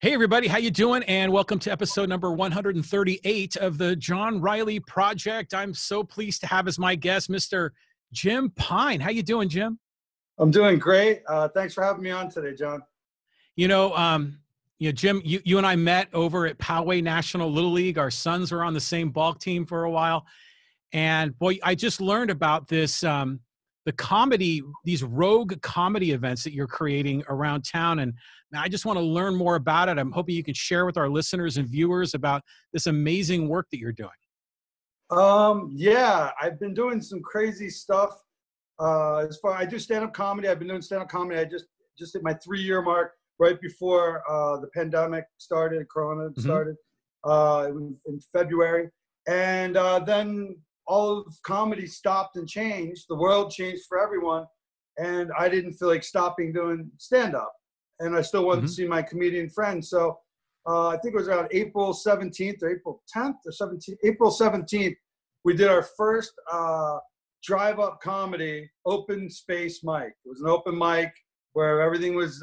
Hey everybody, how you doing? And welcome to episode number 138 of the John Riley Project. I'm so pleased to have as my guest, Mr. Jim Pine. How you doing, Jim? I'm doing great. Thanks for having me on today, John. Jim, you and I met over at Poway National Little League. Our sons were on the same ball team for a while. And boy, I just learned about this, the comedy, these rogue comedy events that you're creating around town. And I just want to learn more about it. I'm hoping you can share with our listeners and viewers about this amazing work that you're doing. Yeah, I've been doing some crazy stuff. I do stand-up comedy. I've been doing stand-up comedy. I just hit my 3-year mark right before the pandemic started, Corona started. It was in February. And then all of comedy stopped and changed. The world changed for everyone. And I didn't feel like stopping doing stand-up. And I still wanted to see my comedian friends. So I think it was around April 17th or April 10th or 17th. April 17th, we did our first drive-up comedy open space mic. It was an open mic where everything was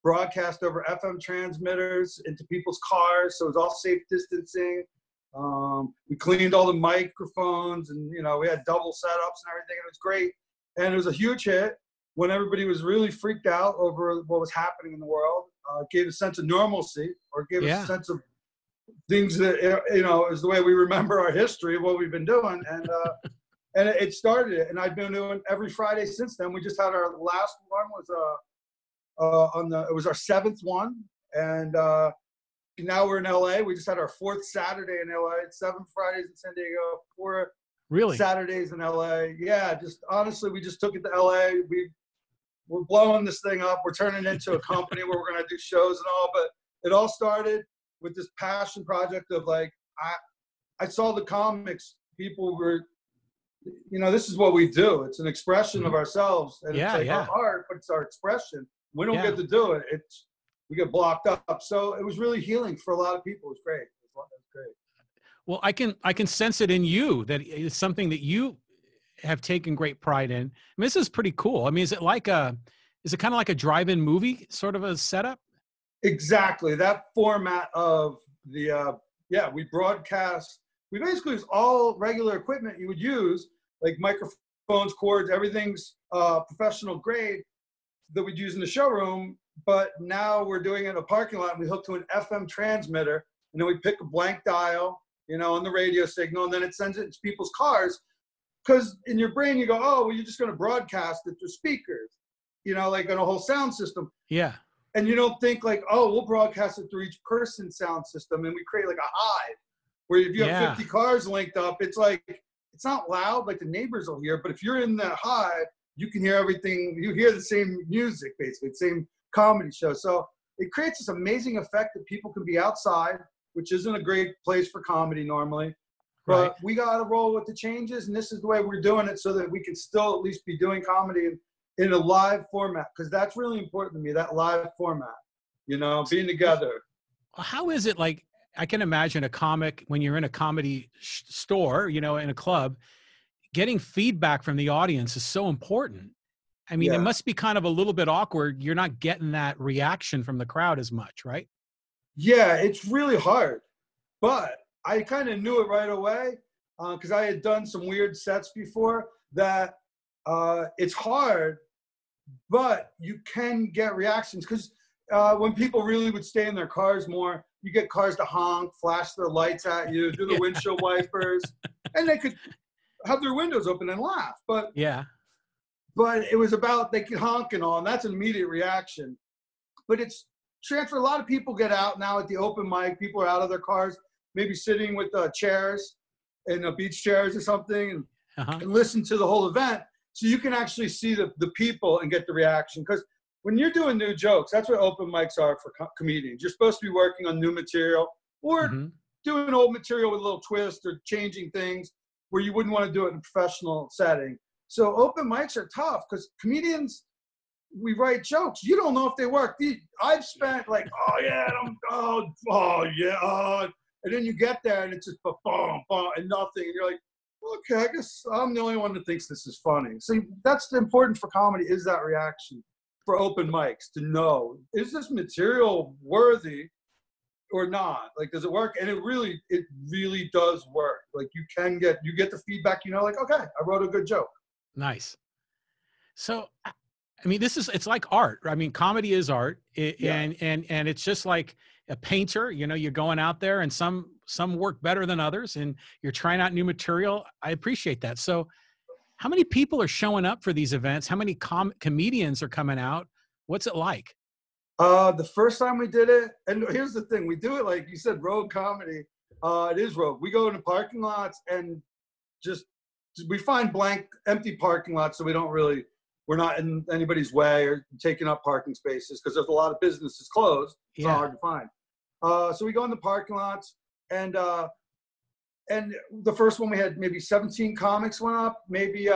broadcast over FM transmitters into people's cars. So it was all safe distancing. We cleaned all the microphones and, we had double setups and everything. It was great. And it was a huge hit when everybody was really freaked out over what was happening in the world. It gave a sense of normalcy, or gave us a sense of things that, is the way we remember our history of what we've been doing. And, and it started it. And I've been doing every Friday since then. We just had our last one was it was our 7th one. And now we're in LA. We just had our 4th Saturday in LA. It's 7 Fridays in San Diego, 4 Saturdays in LA. Yeah, just honestly, we just took it to LA. We're blowing this thing up. We're turning it into a company where we're going to do shows and all. But it all started with this passion project of like, I saw the comics. People were, this is what we do. It's an expression of ourselves. And it's like our art, but it's our expression. We don't get to do it. We get blocked up. So it was really healing for a lot of people. It was great. It was great. Well, I can sense it in you that it's something that you have taken great pride in. I mean, this is pretty cool. I mean, is it kind of like a drive-in movie sort of a setup? Exactly. That format of the, we broadcast, we basically use all regular equipment you would use, like microphones, cords, everything's professional grade that we'd use in the showroom. But now we're doing it in a parking lot and we hook to an FM transmitter, and then we pick a blank dial, on the radio signal, and then it sends it into people's cars. Because in your brain, you go, oh, well, you're just going to broadcast it through speakers, like on a whole sound system. Yeah. And you don't think like, oh, we'll broadcast it through each person's sound system. And we create like a hive where if you have 50 cars linked up, it's like, it's not loud, like the neighbors will hear. But if you're in that hive, you can hear everything. You hear the same music, basically, the same comedy show. So it creates this amazing effect that people can be outside, which isn't a great place for comedy normally. But we got to roll with the changes, and this is the way we're doing it so that we can still at least be doing comedy in a live format, because that's really important to me, that live format, being together. How is it like, I can imagine a comic, when you're in a comedy store, in a club, getting feedback from the audience is so important. I mean, it must be kind of a little bit awkward. You're not getting that reaction from the crowd as much, right? Yeah, it's really hard. But I kind of knew it right away because I had done some weird sets before that it's hard, but you can get reactions. Because when people really would stay in their cars more, you get cars to honk, flash their lights at you, do the windshield wipers, and they could have their windows open and laugh. But it was about they could honk and all, and that's an immediate reaction. But it's transfer. A lot of people get out now at the open mic. People are out of their cars, maybe sitting with chairs and beach chairs or something, and listen to the whole event. So you can actually see the people and get the reaction. Because when you're doing new jokes, that's what open mics are for comedians. You're supposed to be working on new material or doing old material with a little twist or changing things where you wouldn't want to do it in a professional setting. So open mics are tough because comedians, we write jokes. You don't know if they work. I've spent like, and then you get there and it's just boom, boom, and nothing. And you're like, okay, I guess I'm the only one that thinks this is funny. So that's important for comedy, is that reaction for open mics to know, is this material worthy or not? Like, does it work? And it really does work. Like, you get the feedback, you know, like, okay, I wrote a good joke. Nice. So, I mean, it's like art. I mean, comedy is art, and it's just like a painter. You know, you're going out there, and some work better than others, and you're trying out new material. I appreciate that. So, how many people are showing up for these events? How many comedians are coming out? What's it like? The first time we did it, and here's the thing, we do it like you said, rogue comedy. It is rogue. We go into parking lots and we find blank, empty parking lots, so we're not in anybody's way or taking up parking spaces, because there's a lot of businesses closed. It's not hard to find. So we go in the parking lots, and the first one we had maybe 17 comics went up, maybe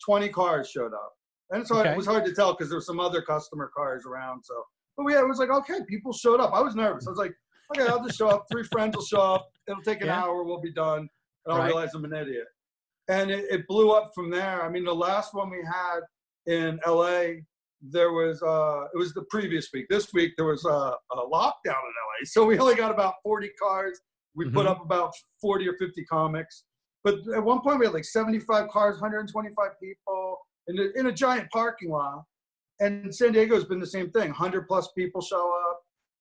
20 cars showed up. And so it was hard to tell because there were some other customer cars around. So, but it was like, okay, people showed up. I was nervous. I was like, okay, I'll just show up. 3 friends will show up. It'll take an hour. We'll be done. And I'll realize I'm an idiot. And it blew up from there. I mean, the last one we had in LA, there was, it was the previous week. This week, there was a lockdown in LA. So we only got about 40 cars. We put up about 40 or 50 comics. But at one point, we had like 75 cars, 125 people in a giant parking lot. And San Diego's been the same thing. 100 plus people show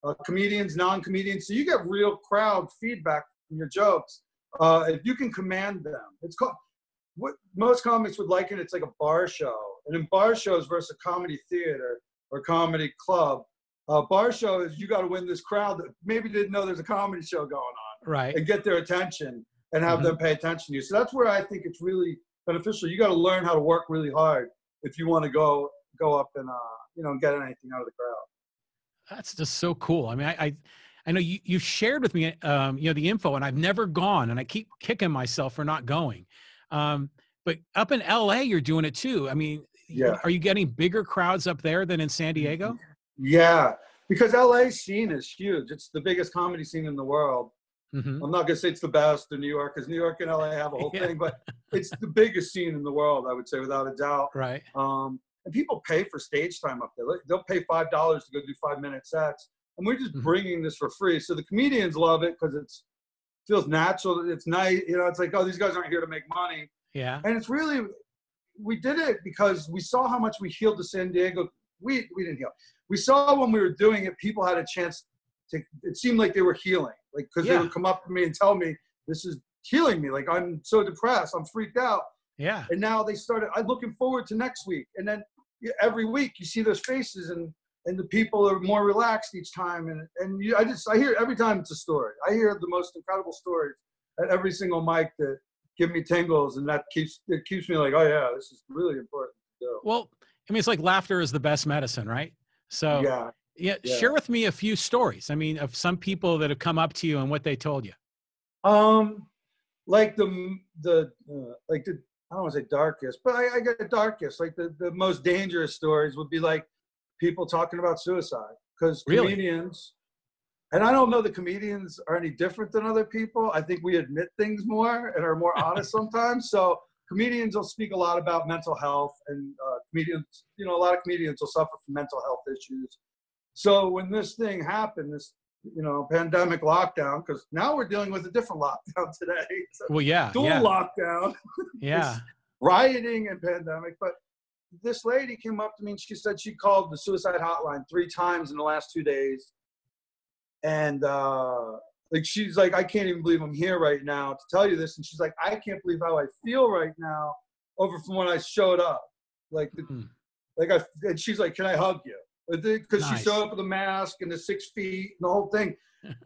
up, comedians, non-comedians. So you get real crowd feedback from your jokes. If you can command them, it's called, what most comics would liken, it's like a bar show. And in bar shows versus a comedy theater or comedy club, bar show is you got to win this crowd that maybe didn't know there's a comedy show going on. Right. And get their attention and have them pay attention to you. So that's where I think it's really beneficial. You got to learn how to work really hard if you want to go up and get anything out of the crowd. That's just so cool. I mean, I know you shared with me the info, and I've never gone, and I keep kicking myself for not going. But up in LA, you're doing it too. I mean, are you getting bigger crowds up there than in San Diego? Yeah, because LA scene is huge. It's the biggest comedy scene in the world. I'm not going to say it's the best in New York, because New York and LA have a whole thing, but it's the biggest scene in the world, I would say, without a doubt. Right. And people pay for stage time up there. They'll pay $5 to go do 5-minute sets. And we're just bringing this for free. So the comedians love it because it feels natural. It's nice. You know, it's like, oh, these guys aren't here to make money. Yeah. And it's really, we did it because we saw how much we healed the San Diego. We didn't heal. We saw when we were doing it, people had a chance to, it seemed like they were healing. Like, because they would come up to me and tell me, this is healing me. Like, I'm so depressed. I'm freaked out. Yeah. And now they started, I'm looking forward to next week. And then every week you see those faces, and the people are more relaxed each time. And I hear every time it's a story. I hear the most incredible stories at every single mic that give me tingles. And it keeps me like, oh yeah, this is really important to do. Well, I mean, it's like laughter is the best medicine, right? So share with me a few stories. I mean, of some people that have come up to you and what they told you. Like I don't want to say darkest, but I get the darkest. Like the most dangerous stories would be like people talking about suicide, because comedians, and I don't know the comedians are any different than other people. I think we admit things more and are more honest sometimes. So comedians will speak a lot about mental health, and comedians, a lot of comedians will suffer from mental health issues. So when this thing happened, this, pandemic lockdown, because now we're dealing with a different lockdown today. So dual lockdown. Yeah. Rioting and pandemic. But this lady came up to me and she said she called the suicide hotline 3 times in the last 2 days. And she's like, I can't even believe I'm here right now to tell you this. And she's like, I can't believe how I feel right now over from when I showed up. And she's like, can I hug you? Because she showed up with a mask and the 6 feet and the whole thing.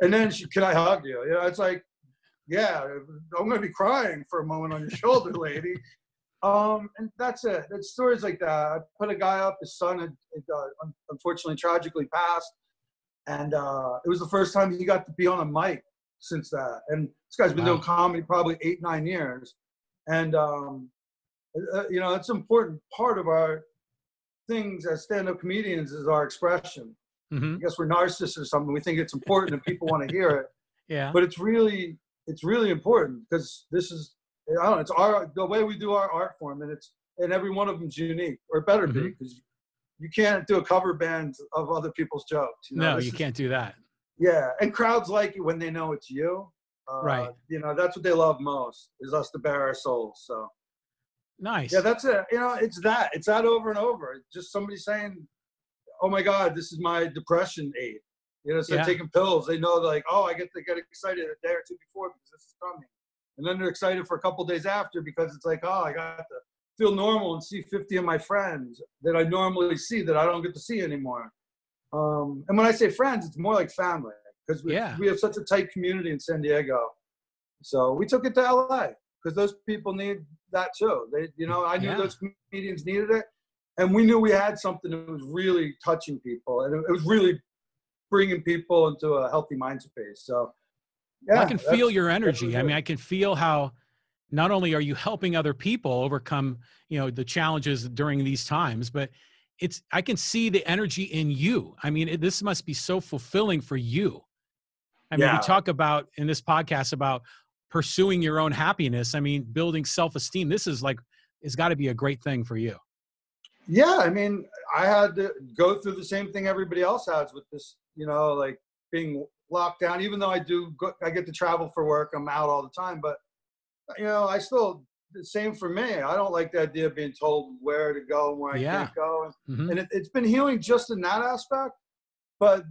And then can I hug you? It's like, yeah, I'm going to be crying for a moment on your shoulder, lady. And that's it. It's stories like that. I put a guy up, his son had unfortunately, tragically passed. And it was the first time he got to be on a mic since that. And this guy's been doing comedy probably 8-9 years. And, it's an important part of our things as stand-up comedians is our expression. I guess we're narcissists or something. We think it's important and people want to hear it. Yeah. But it's really important, because this is, it's the way we do our art form, and every one of them's unique, or better be, because you can't do a cover band of other people's jokes. No, you can't do that. Yeah, and crowds like it when they know it's you. Right. You know, that's what they love most, is us to bare our souls. So Nice. yeah, that's it. You know, it's that over and over. It's just somebody saying, "Oh my God, this is my depression aid." You know, instead of taking pills, they know like, "Oh, I get to get excited a day or two before because this is coming," and then they're excited for a couple days after because it's like, "Oh, I got to feel normal and see 50 of my friends that I normally see that I don't get to see anymore." And when I say friends, it's more like family because we have such a tight community in San Diego. So we took it to LA because those people need that too. They, you know, I knew those comedians needed it, and we knew we had something that was really touching people, and it was really bringing people into a healthy mind space. So yeah, I can feel your energy. I mean, I can feel how not only are you helping other people overcome, you know, the challenges during these times, but I can see the energy in you. I mean, this must be so fulfilling for you. I mean, we talk about in this podcast about pursuing your own happiness. I mean, building self-esteem. This is like, it's got to be a great thing for you. Yeah. I mean, I had to go through the same thing everybody else has with this, you know, like being locked down, even though I get to travel for work. I'm out all the time, but you know, the same for me. I don't like the idea of being told where to go and where I can't go. And it's been healing just in that aspect, but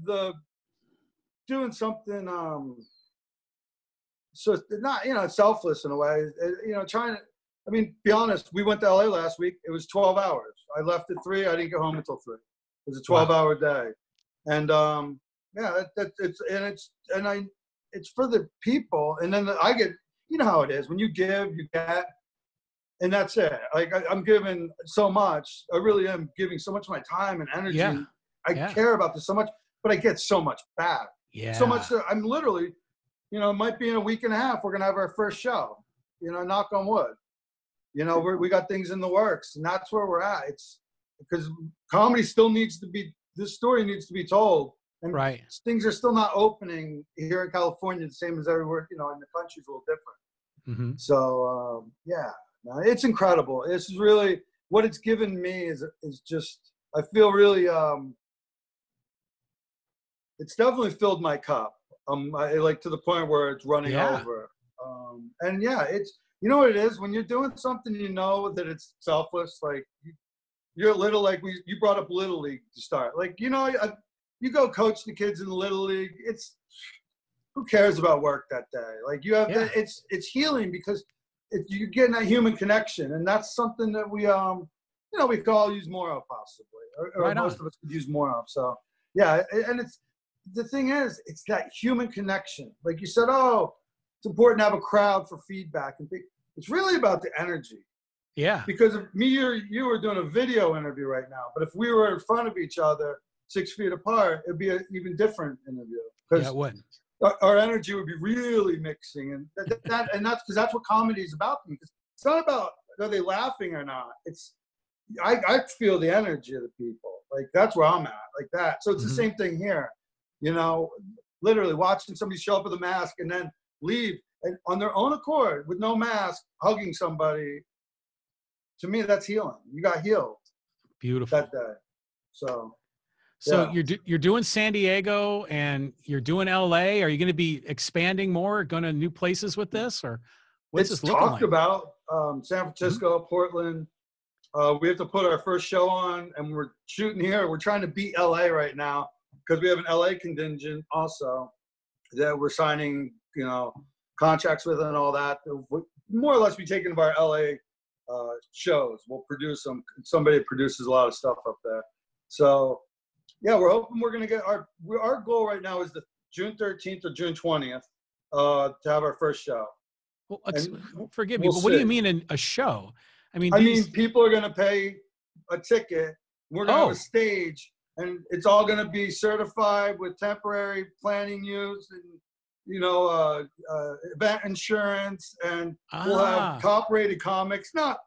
doing something, so not, you know, selfless in a way, you know, I mean, be honest, we went to LA last week. It was 12 hours. I left at 3. I didn't get home until 3. It was a 12-hour day. And, yeah, it's for the people. And then I get, you know how it is. When you give, you get, and that's it. Like I'm giving so much. I really am giving so much of my time and energy. Yeah. And I care about this so much, but I get so much back. Yeah. So much that I'm literally, you know, it might be in a week and a half, we're going to have our first show, you know, knock on wood. You know, we got things in the works, and that's where we're at. It's because comedy still needs to be, this story needs to be told. And things are still not opening here in California, the same as everywhere, you know, in the country's a little different. So, yeah, no, it's incredible. It's really, what it's given me is just, I feel really, it's definitely filled my cup. Like to the point where it's running over. And yeah, it's, you know what it is? When you're doing something, you know that it's selfless. Like you're little, like you brought up Little League to start. Like, you know, you go coach the kids in the Little League. It's, who cares about work that day? Like you have that, it's healing because you're getting that human connection. And that's something that we, you know, we could all use more of possibly, or most of us could use more of. So yeah. And the thing is, it's that human connection. Like you said, oh, it's important to have a crowd for feedback. And it's really about the energy. Yeah. Because if me or you were doing a video interview right now, but if we were in front of each other 6 feet apart, it'd be an even different interview. Yeah, it would. Our energy would be really mixing. And that's because that's what comedy is about. Because it's not about are they laughing or not. It's I feel the energy of the people. Like that's where I'm at. Like that. So it's the same thing here. You know, literally watching somebody show up with a mask and then leave and on their own accord with no mask, hugging somebody. To me, that's healing. You got healed. Beautiful. That day. So you're doing San Diego and you're doing LA. Are you going to be expanding more, going to new places with this, or what's this looking like? It's talked about San Francisco, Portland. We have to put our first show on, and we're shooting here. We're trying to beat LA right now because we have an LA contingent also that we're signing, you know, contracts with and all that. We'll more or less be taking of our LA shows. We'll produce them. Somebody produces a lot of stuff up there. So yeah, we're hoping we're going to get our goal right now is the June 13th or June 20th to have our first show. Well, forgive me, but what do you mean in a show? I mean, people are going to pay a ticket. We're going to have a stage, and it's all going to be certified with temporary planning use and, you know, event insurance, and we'll have top-rated comics. Not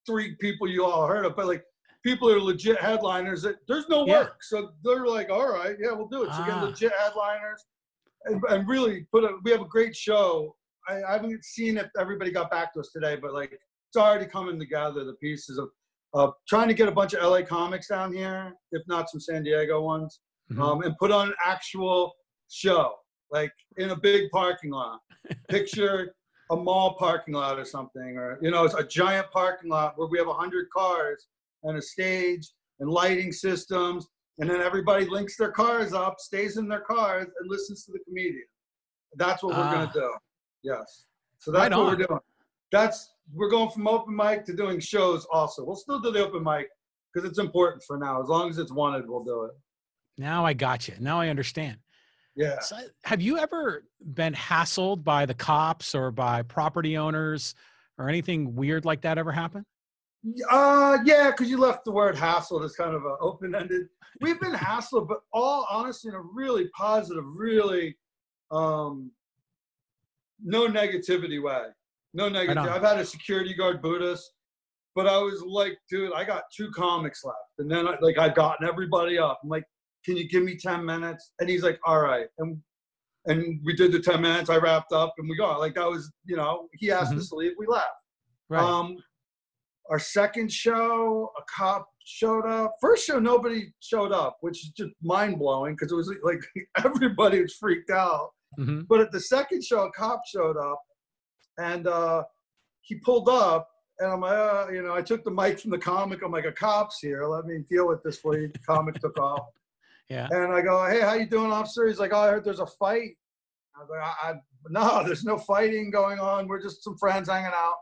3 people you all heard of, but like people are legit headliners. There's no work, so they're like, all right, yeah, we'll do it. So get legit headliners, and really we have a great show. I haven't seen if everybody got back to us today, but like it's already coming together. The pieces of trying to get a bunch of LA comics down here, if not some San Diego ones. and put on an actual show, like in a big parking lot. Picture a mall parking lot or something, or, you know, it's a giant parking lot where we have 100 cars and a stage and lighting systems. And then everybody links their cars up, stays in their cars, and listens to the comedian. That's what we're going to do. Yes. So that's what we're doing. We're going from open mic to doing shows also. We'll still do the open mic because it's important for now. As long as it's wanted, we'll do it. Now I got you. Now I understand. Yeah. So have you ever been hassled by the cops or by property owners or anything weird like that ever happen? Yeah, because you left the word hassled as kind of an open-ended. We've been hassled, but all honestly in a really positive, really no negativity way. No negativity. Right. I've had a security guard boot us, but I was like, dude, I got 2 comics left. And then I've gotten everybody up. I'm like, can you give me 10 minutes? And he's like, all right. And we did the 10 minutes. I wrapped up and we got, like, that was, you know, he asked us to leave. We left. Right. Our second show, a cop showed up. First show, nobody showed up, which is just mind-blowing because it was like everybody was freaked out. But at the second show, a cop showed up and he pulled up and I'm like, you know, I took the mic from the comic. I'm like, a cop's here. Let me deal with this for you. The comic took off. Yeah. And I go, hey, how you doing, officer? He's like, oh, I heard there's a fight. I was like, no, there's no fighting going on. We're just some friends hanging out.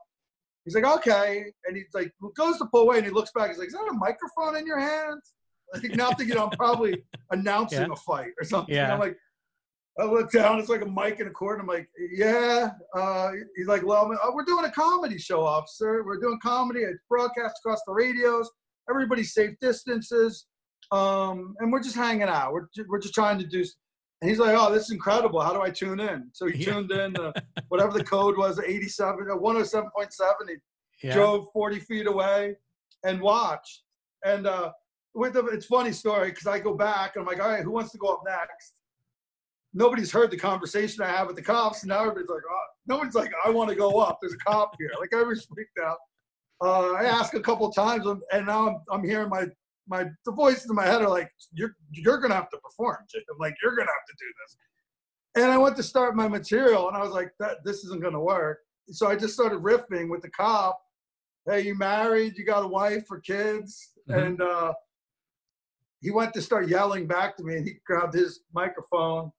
He's like, okay. And he's like, goes to Poway and he looks back. He's like, is that a microphone in your hands? I think now thinking I'm probably announcing a fight or something. Yeah. I'm like, I look down. It's like a mic and a cord. I'm like, yeah. He's like, well, we're doing a comedy show, officer. We're doing comedy. It's broadcast across the radios. Everybody's safe distances. And we're just hanging out. We're just trying to do. And he's like, oh, this is incredible. How do I tune in? So he tuned in whatever the code was, 107.7. He drove 40 feet away and watched. And it's a funny story because I go back and I'm like, all right, who wants to go up next? Nobody's heard the conversation I have with the cops. And now everybody's like, oh, nobody's like, I want to go up. There's a cop here. Like everybody's freaked out. I asked a couple of times and now I'm hearing the voices in my head are like, you're going to have to perform, Jake. I'm like, you're going to have to do this. And I went to start my material and I was like, this isn't going to work. So I just started riffing with the cop. Hey, you married? You got a wife or kids? And he went to start yelling back to me and he grabbed his microphone.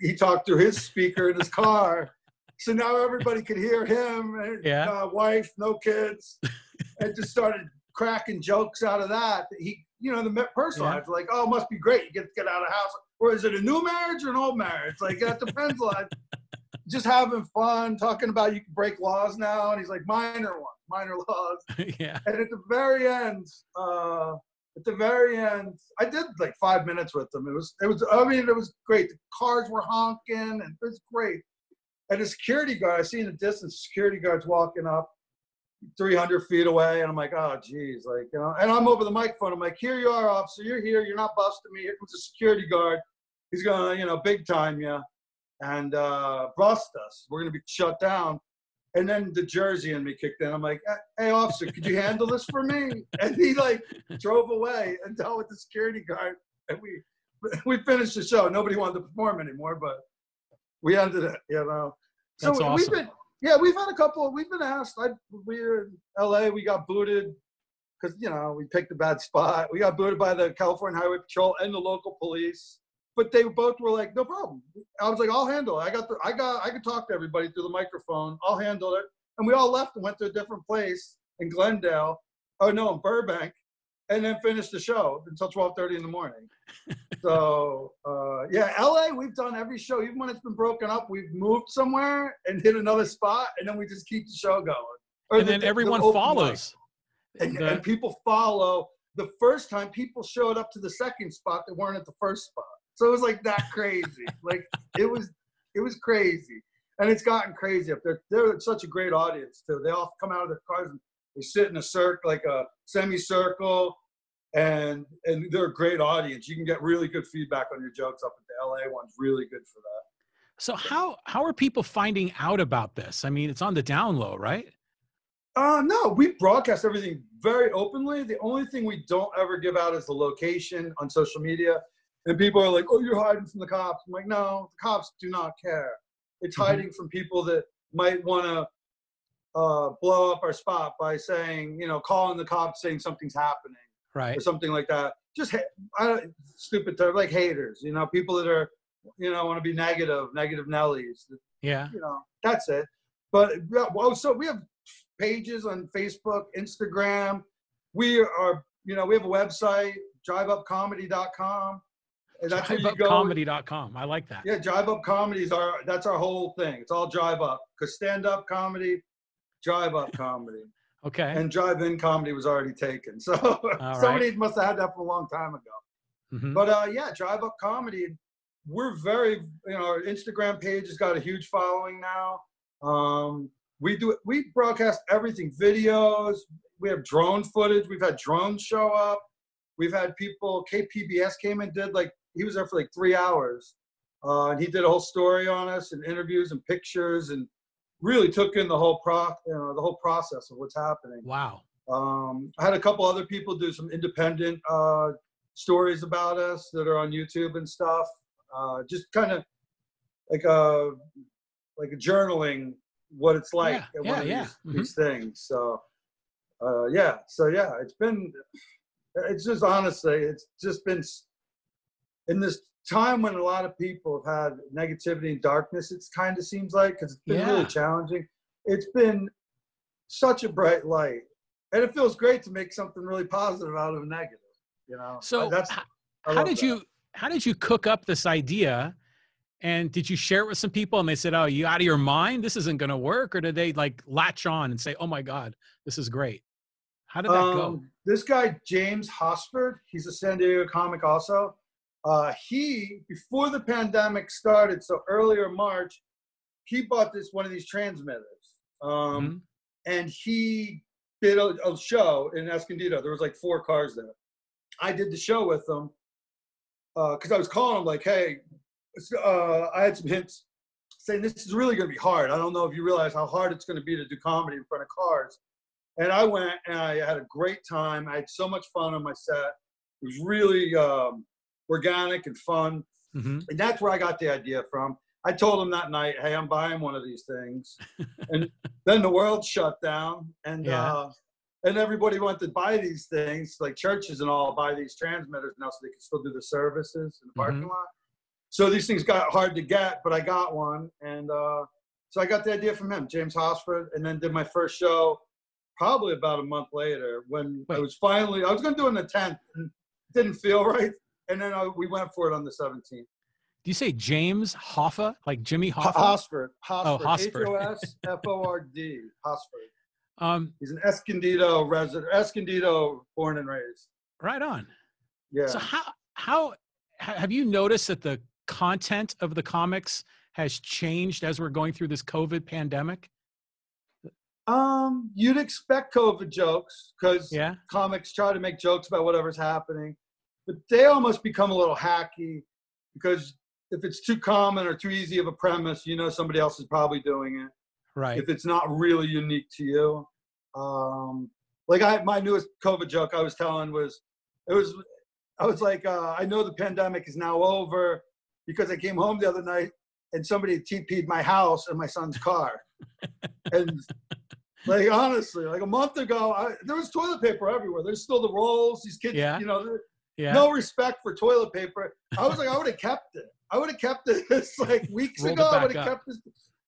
He talked through his speaker in his car. So now everybody could hear him. And, wife, no kids. And just started cracking jokes out of that. He, you know, the personal life, like, oh, it must be great. You get to get out of the house. Or is it a new marriage or an old marriage? Like, that depends on just having fun, talking about you can break laws now. And he's like, minor laws. Yeah. And at the very end, I did like 5 minutes with them. It was great. The cars were honking and it was great. And the security guard, I see in the distance, security guard's walking up 300 feet away. And I'm like, oh, geez. Like, you know, and I'm over the microphone. I'm like, here you are, officer. You're here. You're not busting me. Here comes a security guard. He's going to, you know, big time you and bust us. We're going to be shut down. And then the Jersey in me kicked in. I'm like, hey, officer, could you handle this for me? And he like drove away and dealt with the security guard. And we finished the show. Nobody wanted to perform anymore, but we ended it, you know. So that's awesome. we've had a couple. We've been asked. We were in LA. We got booted because, you know, we picked a bad spot. We got booted by the California Highway Patrol and the local police. But they both were like, no problem. I was like, I'll handle it. I could talk to everybody through the microphone. I'll handle it. And we all left and went to a different place in Glendale. Oh no, in Burbank, and then finished the show until 12:30 in the morning. So LA, we've done every show, even when it's been broken up. We've moved somewhere and hit another spot, and then we just keep the show going. And then everyone follows. And people follow. The first time, people showed up to the second spot that weren't at the first spot. So it was like that crazy. Like it was crazy. And it's gotten crazy up there. They're such a great audience too. They all come out of their cars and they sit in a circle, like a semicircle, and they're a great audience. You can get really good feedback on your jokes up at the LA one's really good for that. So how are people finding out about this? I mean, it's on the down low, right? No, we broadcast everything very openly. The only thing we don't ever give out is the location on social media. And people are like, oh, you're hiding from the cops. I'm like, no, the cops do not care. It's hiding from people that might want to blow up our spot by saying, you know, calling the cops saying something's happening. Right. Or something like that. Just stupid term, like haters, you know, people that are, you know, want to be negative Nellies. Yeah. You know, that's it. But so we have pages on Facebook, Instagram. We are, you know, we have a website, driveupcomedy.com. And that's where you go. Driveupcomedy.com. I like that. Yeah, Drive Up Comedy that's our whole thing. It's all drive up because stand up comedy, drive up comedy. Okay. And drive-in comedy was already taken. So somebody must have had that from a long time ago. But yeah, Drive Up Comedy. We're very, you know, our Instagram page has got a huge following now. We broadcast everything, videos. We have drone footage. We've had drones show up. We've had people, KPBS came and did he was there for 3 hours. And he did a whole story on us and interviews and pictures and really took in the whole process of what's happening. Wow. I had a couple other people do some independent stories about us that are on YouTube and stuff. Just kind of like a journaling what it's like at one of these things. So it's just honestly, it's just been in this time when a lot of people have had negativity and darkness, it's kind of seems like, because it's been really challenging. It's been such a bright light, and it feels great to make something really positive out of a negative, you know? So how did you cook up this idea, and did you share it with some people and they said, oh, you out of your mind? This isn't going to work? Or did they latch on and say, oh my God, this is great? How did that go? This guy, James Hosford, he's a San Diego comic also. He, before the pandemic started, so earlier March, he bought one of these transmitters. And he did a show in Escondido. There was 4 cars there. I did the show with him because I was calling him like, hey, I had some hints saying this is really going to be hard. I don't know if you realize how hard it's going to be to do comedy in front of cars. And I went and I had a great time. I had so much fun on my set. It was really organic and fun. And that's where I got the idea from. I told him that night, hey, I'm buying one of these things. And then the world shut down, and everybody wanted to buy these things, like churches and all buy these transmitters now so they can still do the services in the parking lot. So these things got hard to get, but I got one. And so I got the idea from him, James Hosford, and then did my first show probably about a month later when I was going to do it on the 10th, and it didn't feel right. And then we went for it on the 17th. Do you say James Hoffa, like Jimmy Hoffa? Hosford. Oh, Hosford. Hosford. Hosford. He's an Escondido resident, Escondido born and raised. Right on. Yeah. So how have you noticed that the content of the comics has changed as we're going through this COVID pandemic? You'd expect COVID jokes because comics try to make jokes about whatever's happening, but they almost become a little hacky because if it's too common or too easy of a premise, you know somebody else is probably doing it. Right. If it's not really unique to you. My newest COVID joke I was telling I was like, I know the pandemic is now over because I came home the other night and somebody had TP'd my house and my son's car. And honestly, a month ago, there was toilet paper everywhere. There's still the rolls. These kids, no respect for toilet paper. I was like, I would have kept it. I would have kept it weeks ago. I would have kept this.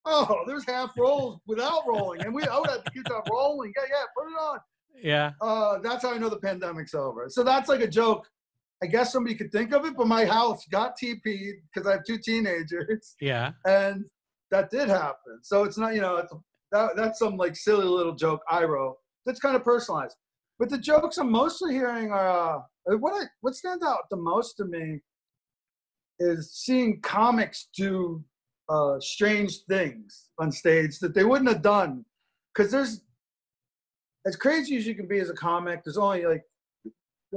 Oh, there's half rolls without rolling. And I would have the kids out rolling. Yeah, put it on. Yeah. That's how I know the pandemic's over. So that's a joke. I guess somebody could think of it, but my house got TP'd because I have 2 teenagers. Yeah. And that did happen. So it's not, that's some silly little joke I wrote that's kind of personalized. But the jokes I'm mostly hearing are what stands out the most to me is seeing comics do strange things on stage that they wouldn't have done. Because there's, as crazy as you can be as a comic, there's only a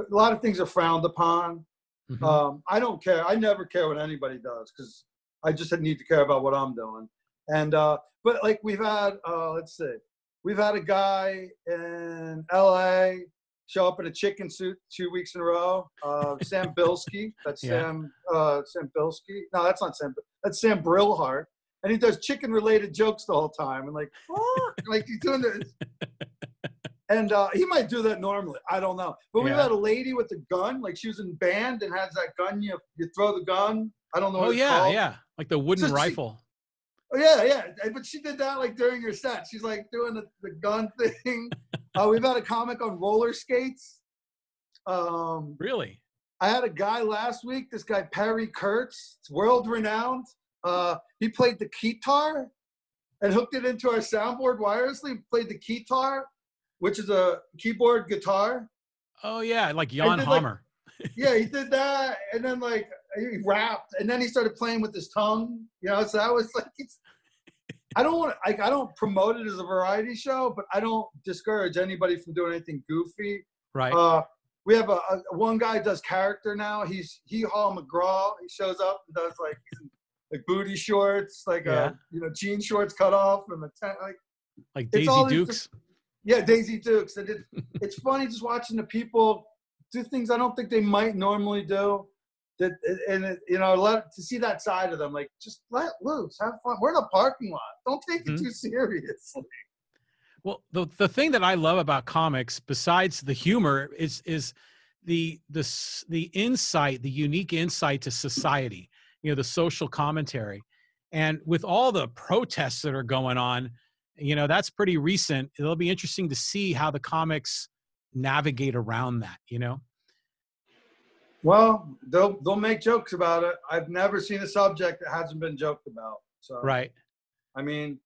lot of things are frowned upon. I don't care. I never care what anybody does because I just need to care about what I'm doing. And but we've had we've had a guy in LA show up in a chicken suit 2 weeks in a row. Sam Bilski. That's Sam Bilski. No, that's not Sam. That's Sam Brillhart. And he does chicken-related jokes the whole time. And like, like he's doing this. And he might do that normally. I don't know. But we've had a lady with a gun. Like she was in band and has that gun. You throw the gun. I don't know what it's called. Yeah. Like the wooden rifle. Yeah. But she did that like during her set. She's like doing the gun thing. We've had a comic on roller skates. Really? I had a guy last week, this guy Perry Kurtz, world renowned. He played the keytar and hooked it into our soundboard wirelessly. Played the keytar, which is a keyboard guitar. Oh yeah, like Jan Hammer. Yeah, he did that, and then like he rapped, and then he started playing with his tongue. You know, so that was like, I don't promote it as a variety show, but I don't discourage anybody from doing anything goofy. Right. We have one guy does character now. He's Hall McGraw. He shows up and does like booty shorts, like jean shorts cut off and the tent, like Daisy Dukes. Daisy Dukes. And it's funny just watching the people do things I don't think they might normally do. To see that side of them, like just let loose, have fun. We're in a parking lot. Don't take it too seriously. Well, the thing that I love about comics, besides the humor, is the insight, the unique insight to society. The social commentary, and with all the protests that are going on, that's pretty recent. It'll be interesting to see how the comics navigate around that. Well, they'll make jokes about it. I've never seen a subject that hasn't been joked about. So right. I mean,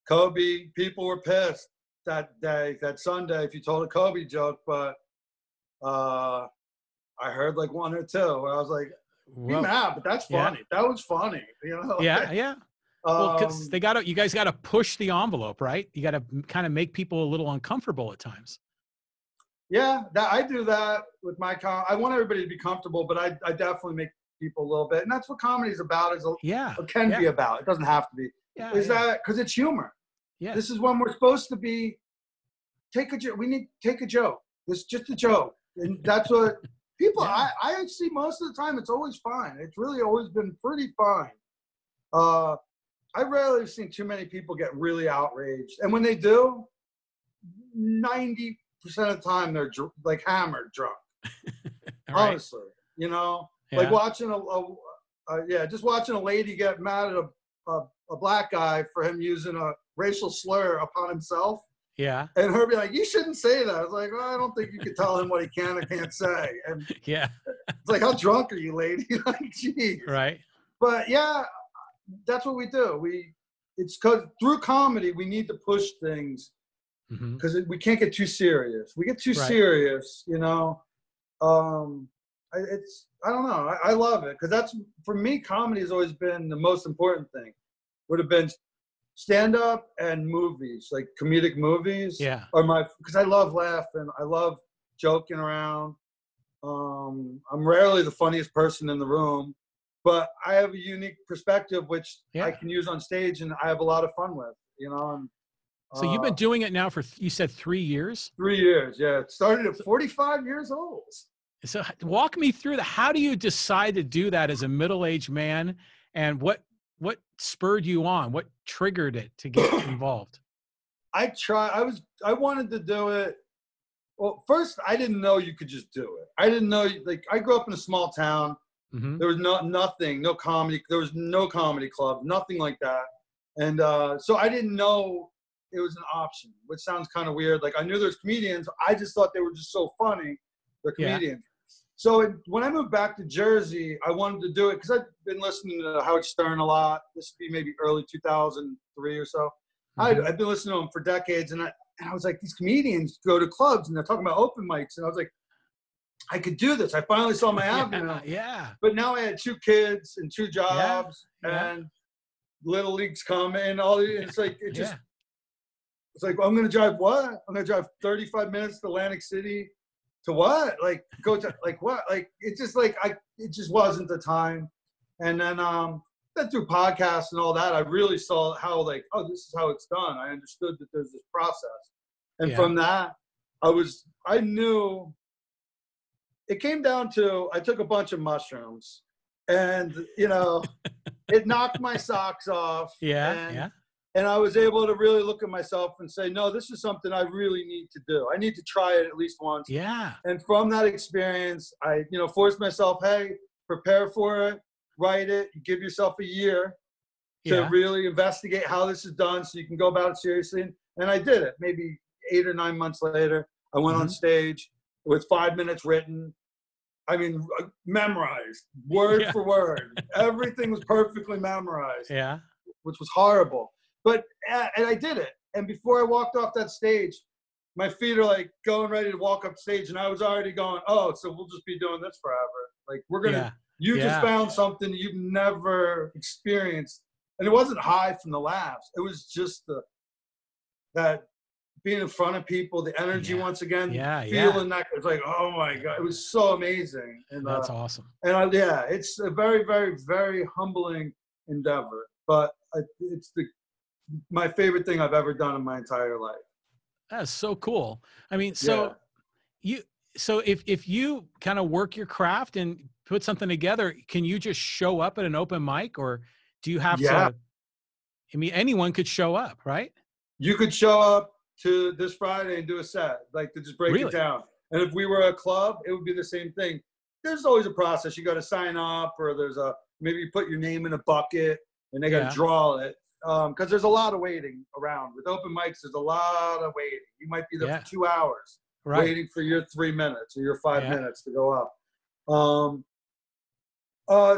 Kobe, people were pissed that day, that Sunday, if you told a Kobe joke, but I heard like one or two where I was like, be mad, but that's funny. That was funny. Yeah. Well, because you guys got to push the envelope, right? You got to kind of make people a little uncomfortable at times. Yeah, I do that with my I want everybody to be comfortable, but I definitely make people a little bit, and that's what comedy is about. It can be about. It doesn't have to be. That because it's humor. Yeah. This is when we're supposed to be. We need take a joke. This is just a joke, and that's what people. I see most of the time. It's always fine. It's really always been pretty fine. I rarely have seen too many people get really outraged, and when they do, 90% of the time they're like hammered drunk. Honestly, like watching just watching a lady get mad at a black guy for him using a racial slur upon himself. Yeah. And her be like, you shouldn't say that. I was like, well, I don't think you can tell him what he can or can't say. And it's like, how drunk are you, lady? Like, geez. Right. But that's what we do. It's because through comedy, we need to push things because we can't get too serious. We get too serious, I don't know. I love it because that's, for me, comedy has always been the most important thing. Would have been stand-up and movies, like comedic movies. Yeah. Because I love laughing. I love joking around. I'm rarely the funniest person in the room, but I have a unique perspective, which I can use on stage, and I have a lot of fun with, And, so you've been doing it now for, you said 3 years? 3 years, yeah. It started at 45 years old. So walk me through that. How do you decide to do that as a middle-aged man, and what spurred you on? What triggered it to get involved? I wanted to do it. Well, first, I didn't know you could just do it. I didn't know, like, I grew up in a small town. There was nothing, no comedy. There was no comedy club, nothing like that. And so I didn't know it was an option, which sounds kind of weird. Like, I knew there's comedians. I just thought they were just so funny. They're comedians. So when I moved back to Jersey, I wanted to do it because I've been listening to Howard Stern a lot. This would be maybe early 2003 or so. I've been listening to him for decades, and I was like, these comedians go to clubs and they're talking about open mics, and I was like, I could do this. I finally saw my avenue. But now I had 2 kids and 2 jobs, and little leagues coming, and all. It's like it's like, I'm gonna drive what? I'm gonna drive 35 minutes to Atlantic City. To what? Like, go to, like, what? Like, it's just like, it just wasn't the time. And then through podcasts and all that, I really saw how, like, oh, this is how it's done. I understood that there's this process. And from that, I was I knew it came down to, I took a bunch of mushrooms and, you know, it knocked my socks off. Yeah. And I was able to really look at myself and say, no, this is something I really need to do. I need to try it at least once. Yeah. And from that experience, I, you know, forced myself, hey, prepare for it, write it, give yourself a year to really investigate how this is done so you can go about it seriously. And I did it. Maybe 8 or 9 months later, I went on stage with 5 minutes written. I mean, memorized, word for word. Everything was perfectly memorized, which was horrible. But, and I did it. And before I walked off that stage, my feet are like going ready to walk up stage. And I was already going, oh, so we'll just be doing this forever. Like, we're going to, you just found something you've never experienced. And it wasn't high from the laughs. It was just that being in front of people, the energy once again, feeling that. It's like, oh my God, it was so amazing. And that's awesome. And it's a very, very, very humbling endeavor. But it's my favorite thing I've ever done in my entire life. That's so cool. I mean, so if you kind of work your craft and put something together, can you just show up at an open mic, or do you have to? I mean, anyone could show up, right? You could show up to this Friday and do a set, like to just break it down. And if we were a club, it would be the same thing. There's always a process. You got to sign up, or maybe you put your name in a bucket and they got to draw it. Because there's a lot of waiting around. With open mics, there's a lot of waiting. You might be there for 2 hours waiting for your 3 minutes or your 5 minutes to go up.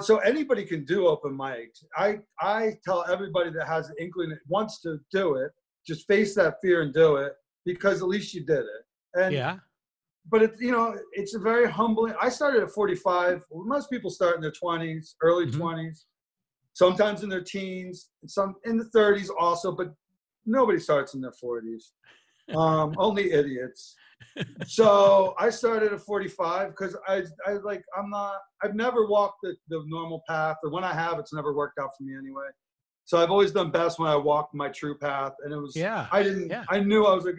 So anybody can do open mics. I tell everybody that has an inkling that wants to do it, just face that fear and do it, because at least you did it. And but it's, you know, it's a very humbling. I started at 45. Most people start in their 20s, early 20s, sometimes in their teens, some in the 30s also, but nobody starts in their 40s. Only idiots. So I started at 45 because I've never walked the normal path, or when I have, it's never worked out for me anyway. So I've always done best when I walked my true path. And it was, I knew I was like,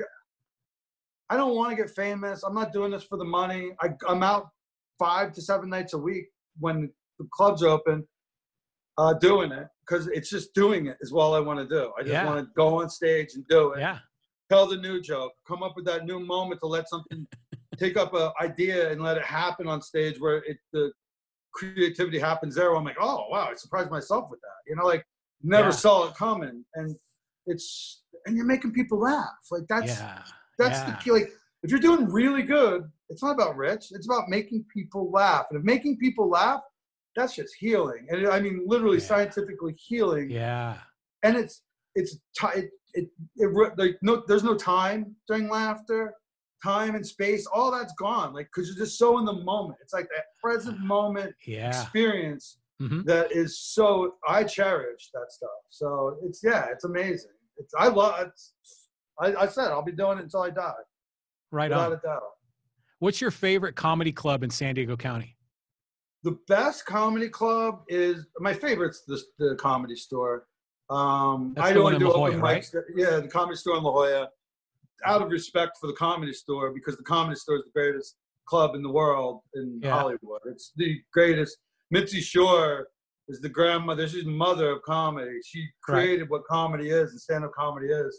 I don't want to get famous. I'm not doing this for the money. I'm out 5 to 7 nights a week when the club's open, doing it, because it's just doing it is all I want to do. I just want to go on stage and do it. Tell the new joke, come up with that new moment to let something take up an idea and let it happen on stage, where the creativity happens there. Where I'm like, oh, wow, I surprised myself with that. You know, like, never saw it coming. And you're making people laugh. Like, that's the key. Like, if you're doing really good, it's not about rich. It's about making people laugh. And if making people laugh, that's just healing. And I mean, literally scientifically healing. And there's no time during laughter, time and space, all that's gone. Like, because you're just so in the moment. It's like that present moment experience that is so, I cherish that stuff. So it's amazing. I said I'll be doing it until I die. Right on. Without a doubt. What's your favorite comedy club in San Diego County? The best comedy club is, my favorite's the Comedy Store. I don't do open mics. Right? Yeah, the Comedy Store in La Jolla. Out of respect for the Comedy Store, because the Comedy Store is the greatest club in the world in Hollywood. It's the greatest. Mitzi Shore is the grandmother. She's the mother of comedy. She created what comedy is and stand-up comedy is.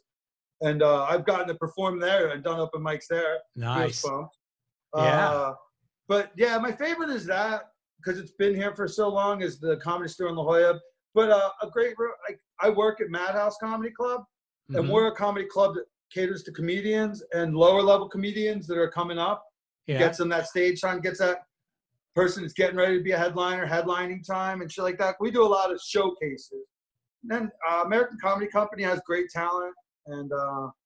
And I've gotten to perform there and done open mics there. Nice. But yeah, my favorite is that, because it's been here for so long, is the Comedy Store in La Jolla. But I work at MadHouse Comedy Club, and we're a comedy club that caters to comedians and lower level comedians that are coming up. Gets them that stage time, gets that person that's getting ready to be a headliner, headlining time and shit like that. We do a lot of showcases. And then American Comedy Company has great talent, and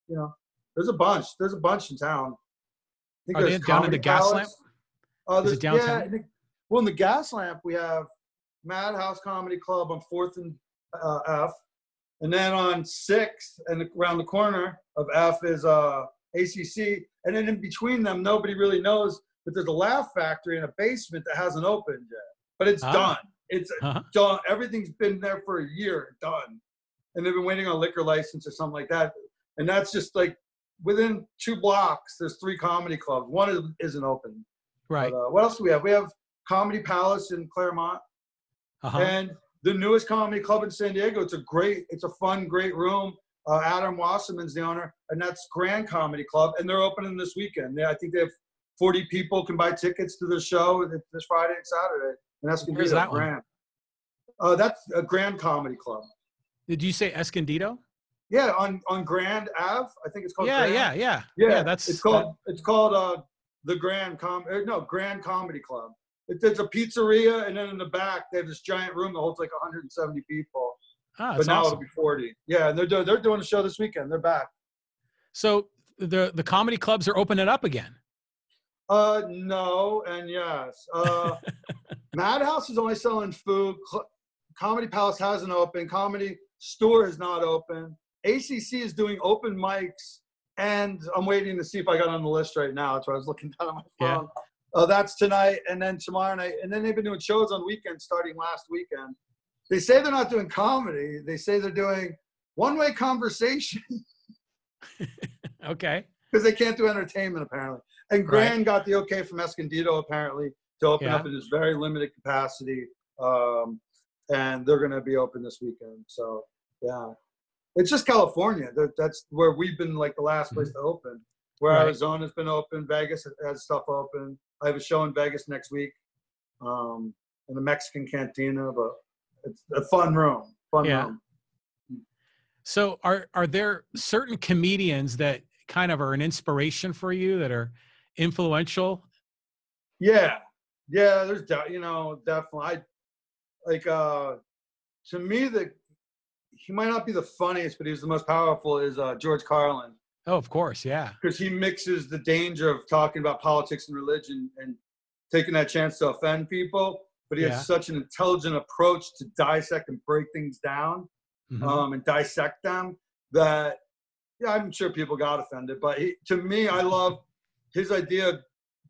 you know, there's a bunch in town. I think are they down in the Gas Lamp? Is it downtown? Well, in the Gas Lamp, we have MadHouse Comedy Club on 4th and F. And then on 6th and around the corner of F is ACC. And then in between them, nobody really knows, but there's a Laugh Factory in a basement that hasn't opened yet. But it's done. It's done. Everything's been there for a year, done. And they've been waiting on a liquor license or something like that. And that's just like within 2 blocks, there's 3 comedy clubs. One isn't open. Right. But, what else do we have? We have Comedy Palace in Claremont. And the newest comedy club in San Diego. It's a fun, great room. Adam Wasserman's the owner, and that's Grand Comedy Club, and they're opening this weekend. I think they have 40 people can buy tickets to the show this Friday and Saturday. And that's Where's that Grand. That's a Grand Comedy Club. Did you say Escondido? Yeah, on Grand Ave. I think it's called. Yeah, Grand. yeah. It's called the Grand Comedy Club. It's a pizzeria, and then in the back they have this giant room that holds like 170 people. But now awesome. it'll be 40. Yeah, and they're doing a show this weekend. They're back. So the comedy clubs are opening up again. No and yes. MadHouse is only selling food. Comedy Palace hasn't opened. Comedy Store is not open. ACC is doing open mics, and I'm waiting to see if I got on the list right now. That's why I was looking down at my phone. Yeah. That's tonight, and then tomorrow night, and then they've been doing shows on weekends starting last weekend. They say they're not doing comedy. They say they're doing one-way conversation. Okay. Because they can't do entertainment, apparently. And Grand got the okay from Escondido, apparently, to open up in this very limited capacity. And they're going to be open this weekend. So, yeah. It's just California. That's where we've been, like, the last place to open. Where Arizona's been open. Vegas has stuff open. I have a show in Vegas next week in the Mexican Cantina. But it's a fun room. Room. So are there certain comedians that kind of are an inspiration for you that are influential? Yeah, there's definitely. To me, he might not be the funniest, but he's the most powerful. Is George Carlin? Oh, of course, yeah. Because he mixes the danger of talking about politics and religion and taking that chance to offend people, but he has such an intelligent approach to dissect and break things down, and dissect them that. Yeah, I'm sure people got offended, but to me, I love his idea of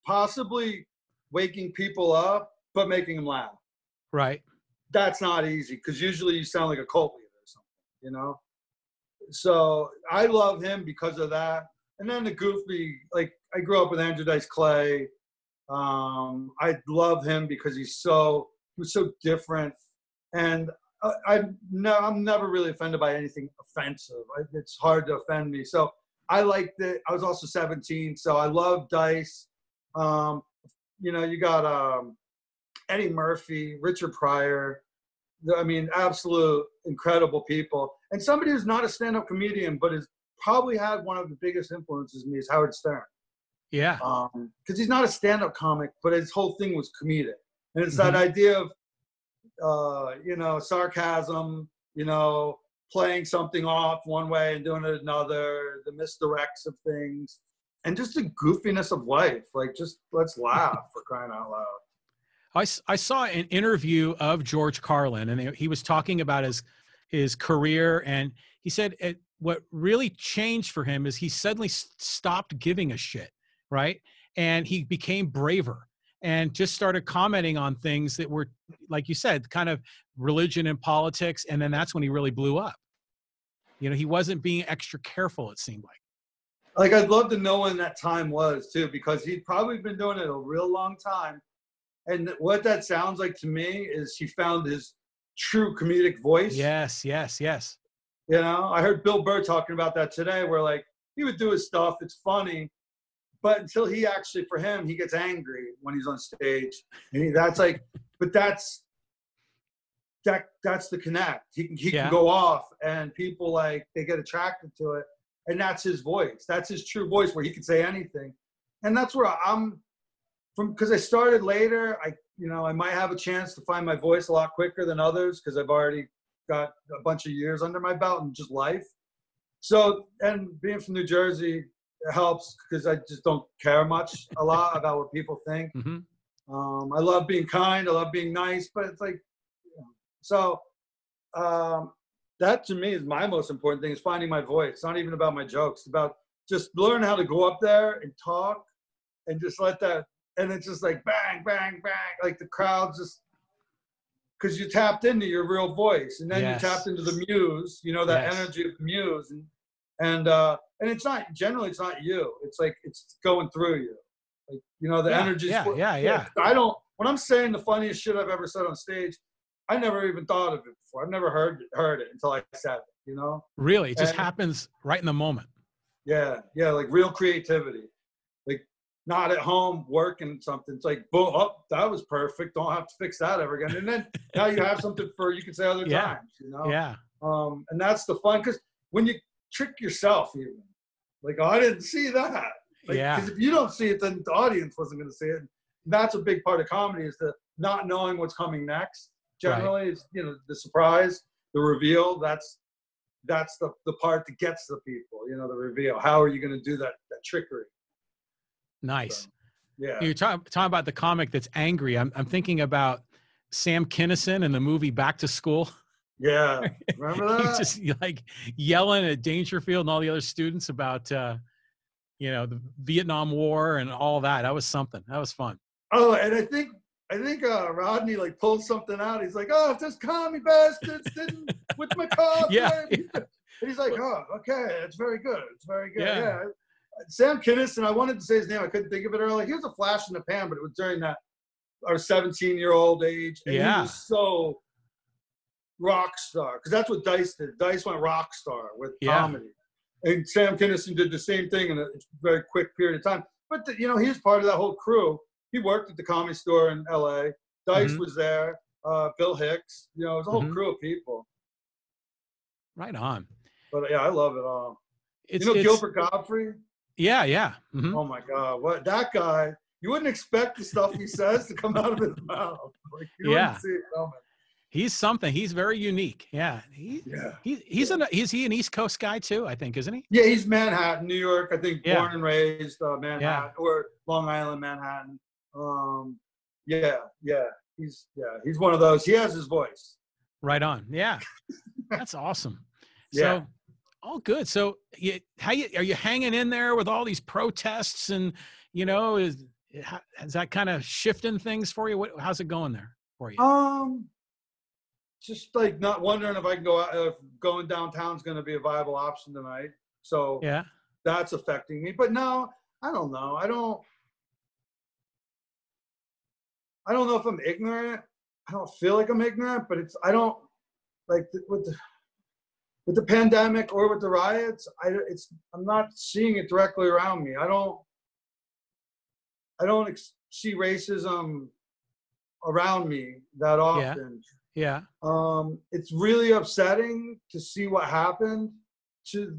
possibly waking people up, but making them laugh. Right. That's not easy, because usually you sound like a cult leader or something, So I love him because of that. And then the goofy, like, I grew up with Andrew Dice Clay. I love him because he was so different. And I'm never really offended by anything offensive. It's hard to offend me. So I liked it. I was also 17, so I love Dice. You got Eddie Murphy, Richard Pryor. I mean, absolute incredible people. And somebody who's not a stand-up comedian, but has probably had one of the biggest influences in me is Howard Stern. Yeah. Because he's not a stand-up comic, but his whole thing was comedic. And it's that idea of, sarcasm, playing something off one way and doing it another, the misdirects of things, and just the goofiness of life. Like, just let's laugh, for crying out loud. I saw an interview of George Carlin, and he was talking about his career, and he said what really changed for him is he suddenly stopped giving a shit, right? And he became braver and just started commenting on things that were, like you said, kind of religion and politics. And then that's when he really blew up. He wasn't being extra careful, it seemed like. Like, I'd love to know when that time was, too, because he'd probably been doing it a real long time. And what that sounds like to me is he found his true comedic voice. Yes. I heard Bill Burr talking about that today, where, like, he would do his stuff. It's funny. But until he actually, for him, he gets angry when he's on stage. And that's the connect. He can go off, and people, like, they get attracted to it. And that's his voice. That's his true voice, where he can say anything. And that's where I'm from, because I started later. I might have a chance to find my voice a lot quicker than others, because I've already got a bunch of years under my belt and just life. So, and being from New Jersey, it helps, because I just don't care a lot about what people think. I love being kind. I love being nice, but it's like, that to me is my most important thing, is finding my voice. It's not even about my jokes. It's about just learn how to go up there and talk and just let that, and it's just like bang, bang, bang. Like, the crowd just, because you tapped into your real voice, and then you tapped into the muse, that energy of the muse. And and it's not generally, it's not you. It's like it's going through you. Like, you know, the energy. Yeah. I don't. When I'm saying the funniest shit I've ever said on stage, I never even thought of it before. I've never heard it until I said it. You know. Really, it just happens right in the moment. Yeah, like real creativity. Like not at home working something. It's like, boom, oh, that was perfect. Don't have to fix that ever again. And then now you have something for you can say other times. You know. Yeah. And that's the fun, because when you trick yourself, even like, oh, I didn't see that. Like, because if you don't see it, then the audience wasn't going to see it. That's a big part of comedy, is the not knowing what's coming next. Generally, it's, you know, the surprise, the reveal. That's the part that gets the people. You know, the reveal. How are you going to do that trickery? Nice. So, yeah. You're talking about the comic that's angry. I'm thinking about Sam Kinneson in the movie Back to School. Yeah, remember that? He's just like yelling at Dangerfield and all the other students about, you know, the Vietnam War and all that. That was something. That was fun. Oh, and I think Rodney like pulled something out. He's like, "Oh, if those commie bastards didn't with my coffee." Yeah. And he's like, "Oh, okay, it's very good. It's very good." Yeah. Sam Kinneson, I wanted to say his name. I couldn't think of it earlier. He was a flash in the pan, but it was during that our 17-year-old age, and he was so rock star, because that's what Dice did. Dice went rock star with comedy, and Sam Kinneson did the same thing in a very quick period of time. But you know, he was part of that whole crew. He worked at the Comedy Store in L.A. Dice was there. Bill Hicks. You know, it was a whole crew of people. Right on. But yeah, I love it all. You know Gilbert Godfried? Yeah. Oh my God, what that guy! You wouldn't expect the stuff he says to come out of his mouth. Like, you wouldn't see it coming. He's something. He's very unique. Yeah. Is he an East Coast guy too, I think, isn't he? Yeah, he's Manhattan, New York. I think born and raised Manhattan or Long Island, Manhattan. He's one of those. He has his voice. Right on. Yeah. That's awesome. So all good. So are you hanging in there with all these protests, and you know, is that kind of shifting things for you? How's it going there for you? Just like not wondering if I can go out, if going downtown is going to be a viable option tonight. So that's affecting me. But no, I don't know. I don't know if I'm ignorant. I don't feel like I'm ignorant, but I don't like with the pandemic or with the riots. I'm not seeing it directly around me. I don't see racism around me that often. Yeah. It's really upsetting to see what happened to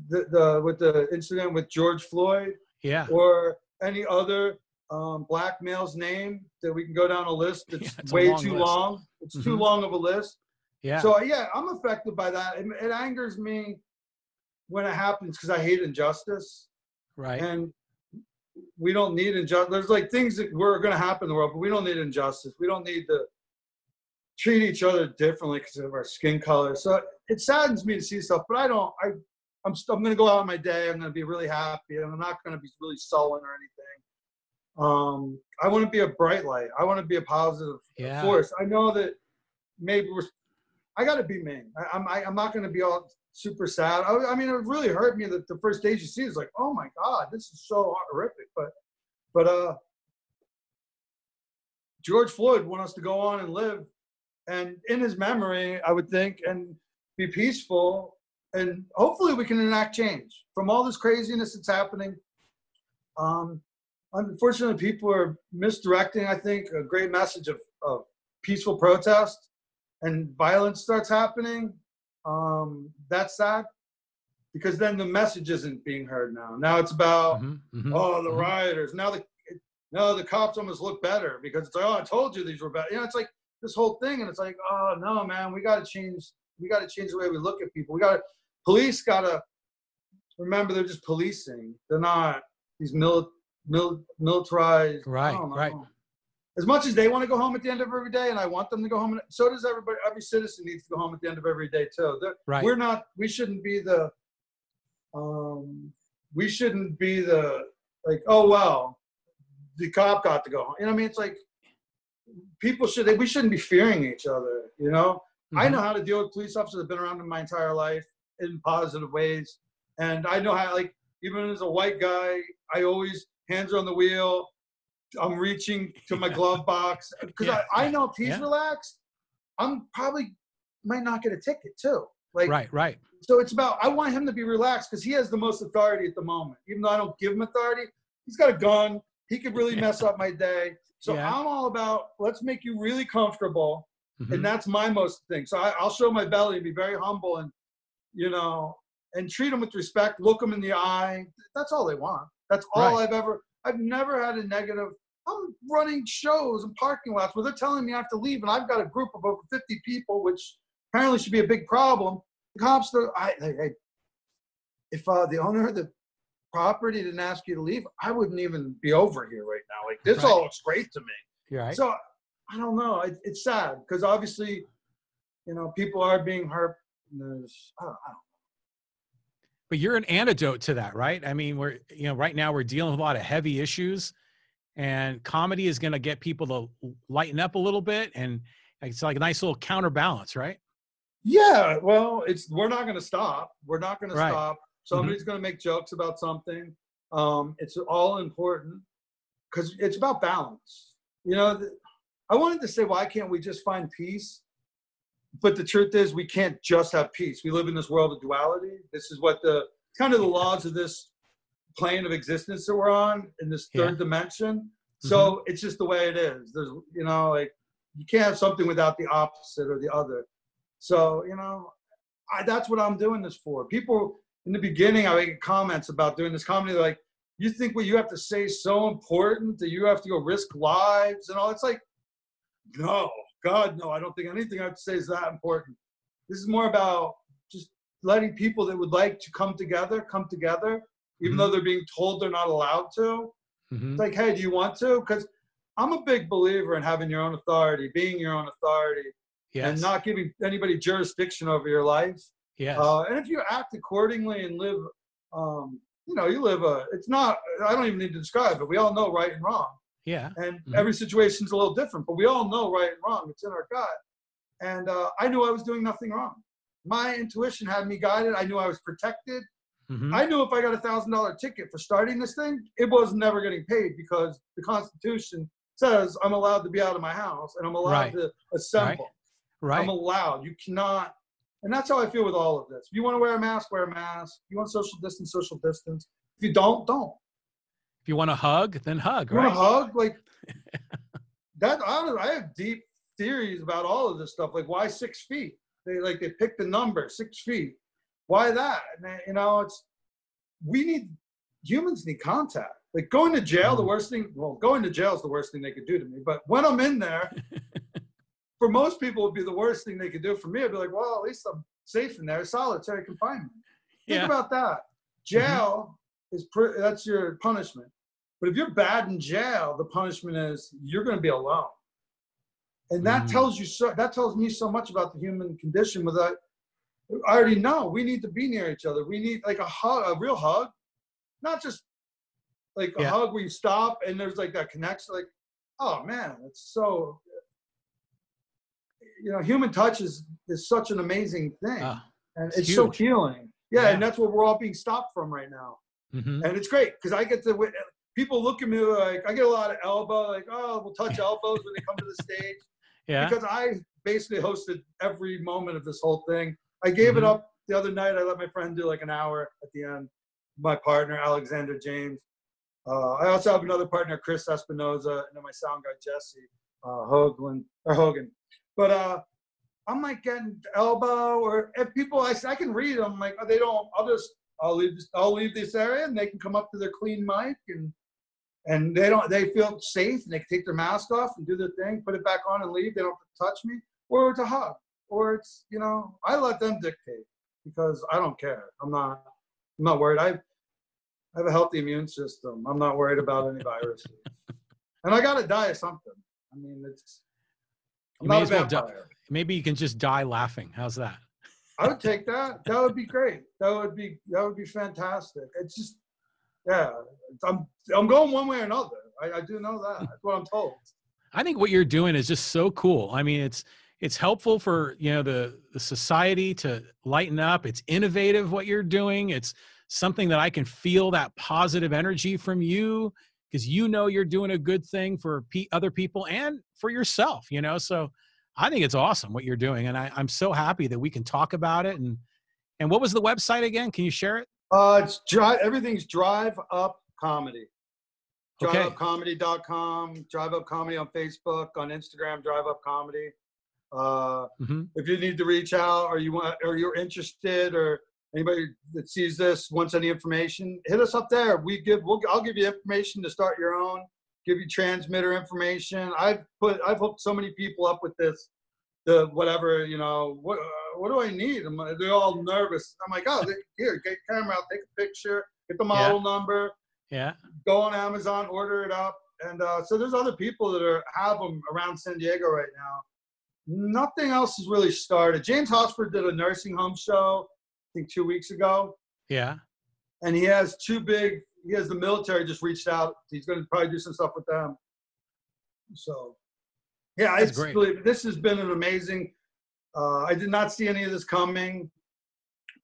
with the incident with George Floyd. Yeah. Or any other black male's name that we can go down a list that's way too long. It's too long of a list. Yeah. So I'm affected by that. It angers me when it happens, because I hate injustice. Right. And we don't need injustice. There's like things that were going to happen in the world, but we don't need injustice. We don't need to treat each other differently because of our skin color. So it saddens me to see stuff, but I'm going to go out on my day. I'm going to be really happy, and I'm not going to be really sullen or anything. I want to be a bright light. I want to be a positive force. I know that maybe I got to be me. I'm not going to be all super sad. I mean, it really hurt me that the first stage you see is like, oh my God, this is so horrific. But George Floyd wants us to go on and live, and in his memory, I would think, and be peaceful, and hopefully we can enact change from all this craziness that's happening. Unfortunately, people are misdirecting, I think, a great message of peaceful protest, and violence starts happening. That's sad, because then the message isn't being heard now. Now it's about, the rioters. Now the cops almost look better, because it's like, oh, I told you these were bad. You know, it's like this whole thing, and it's like, oh no, man, we got to change. We got to change the way we look at people. Police got to remember they're just policing. They're not these militarized. Right. As much as they want to go home at the end of every day, and I want them to go home, so does everybody. Every citizen needs to go home at the end of every day too. Right. We shouldn't be the. We shouldn't be the like. Oh well, the cop got to go home. You know what I mean? It's like we shouldn't be fearing each other. You know. I know how to deal with police officers. I've been around them my entire life in positive ways, and I know how. Like, even as a white guy, I always hands are on the wheel. I'm reaching to my glove box because I know if he's relaxed, I'm probably might not get a ticket too. Like, right. So it's about, I want him to be relaxed because he has the most authority at the moment. Even though I don't give him authority, he's got a gun. He could really mess up my day. So I'm all about, let's make you really comfortable. And that's my most thing. So I'll show my belly and be very humble and, you know, and treat them with respect, look them in the eye. That's all they want. That's all I've never had a negative. I'm running shows and parking lots where they're telling me I have to leave, and I've got a group of over 50 people, which apparently should be a big problem. The cops, if the owner of the property didn't ask you to leave, I wouldn't even be over here right now. Like, this all looks great to me. Right. So I don't know. It's sad because obviously, you know, people are being hurt. And there's, I don't know. But you're an antidote to that, right? I mean, right now we're dealing with a lot of heavy issues, and comedy is going to get people to lighten up a little bit, and it's like a nice little counterbalance, right? Yeah, well, we're not going to stop. We're not going to stop. Somebody's going to make jokes about something. It's all important because it's about balance. You know, I wanted to say, why can't we just find peace? But the truth is, we can't just have peace. We live in this world of duality. This is what the laws of this plane of existence that we're on in this third dimension. So it's just the way it is. There's, you know, like, you can't have something without the opposite or the other. So, you know, that's what I'm doing this for. People in the beginning, I get comments about doing this comedy. Like, you think what you have to say is so important that you have to go risk lives and all? It's like, no, God, no, I don't think anything I have to say is that important. This is more about just letting people that would like to come together, even though they're being told they're not allowed to. It's like, hey, do you want to? Because I'm a big believer in having your own authority, being your own authority, and not giving anybody jurisdiction over your life. And if you act accordingly and live, you know, you live it's not, I don't even need to describe it. We all know right and wrong. And every situation's a little different, but we all know right and wrong. It's in our gut. And I knew I was doing nothing wrong. My intuition had me guided. I knew I was protected. I knew if I got $1,000 ticket for starting this thing, it was never getting paid because the Constitution says I'm allowed to be out of my house and I'm allowed to assemble. I'm allowed. You cannot. And that's how I feel with all of this. If you want to wear a mask, wear a mask. If you want social distance, social distance. If you don't. If you want to hug, then hug, you want to hug? Like, that, I have deep theories about all of this stuff. Like, why 6 feet? They pick the number, 6 feet. Why that? And, you know, humans need contact. Like, going to jail, going to jail is the worst thing they could do to me. But when I'm in there, for most people, it would be the worst thing they could do. For me, I'd be like, well, at least I'm safe in there. Solitary confinement. Think about that. Jail that's your punishment. But if you're bad in jail, the punishment is you're going to be alone. And that tells me so much about the human condition. I already know we need to be near each other. We need like a hug, a real hug, not just like a hug where you stop and there's like that connection. Like, oh man, it's so, you know, human touch is such an amazing thing, and it's so healing. And that's what we're all being stopped from right now. And it's great because I get to, people look at me like, I get a lot of elbow, like, oh, we'll touch elbows when they come to the stage. Because I basically hosted every moment of this whole thing. I gave it up the other night. I let my friend do like an hour at the end. My partner, Alexander James. I also have another partner, Chris Espinoza, and then my sound guy, Jesse Hogan. But I'm like getting elbow, or if people, I can read them, like, they don't, I'll leave this area and they can come up to their clean mic and they feel safe and they can take their mask off and do their thing, put it back on and leave. They don't have to touch me, or it's a hug, or it's, you know, I let them dictate because I don't care. I'm not worried. I have a healthy immune system. I'm not worried about any viruses. And I got to die of something. I mean, I'm not a vampire. Maybe you can just die laughing. How's that? I would take that. That would be great. That would be fantastic. It's just, I'm going one way or another. I do know that. That's what I'm told. I think what you're doing is just so cool. I mean, it's helpful for, you know, the society to lighten up. It's innovative what you're doing. It's something that I can feel that positive energy from you, because you know you're doing a good thing for other people and for yourself, you know? So I think it's awesome what you're doing. And I'm so happy that we can talk about it. And what was the website again? Can you share it? Everything's Drive Up Comedy. Okay. DriveUpComedy.com, Drive Up Comedy on Facebook, on Instagram, Drive Up Comedy. If you need to reach out, or you're interested, or anybody that sees this wants any information, hit us up there. I'll give you information to start your own. Give you transmitter information. I've hooked so many people up with this. Whatever, you know, what do I need? They're all nervous. I'm like, oh, here, get your camera out, take a picture, get the model number. Yeah. Go on Amazon, order it up. And so there's other people that have them around San Diego right now. Nothing else has really started. James Hosford did a nursing home show, I think 2 weeks ago. Yeah. And he has the military just reached out. He's going to probably do some stuff with them. So, yeah, That's great. Really, this has been an amazing, I did not see any of this coming,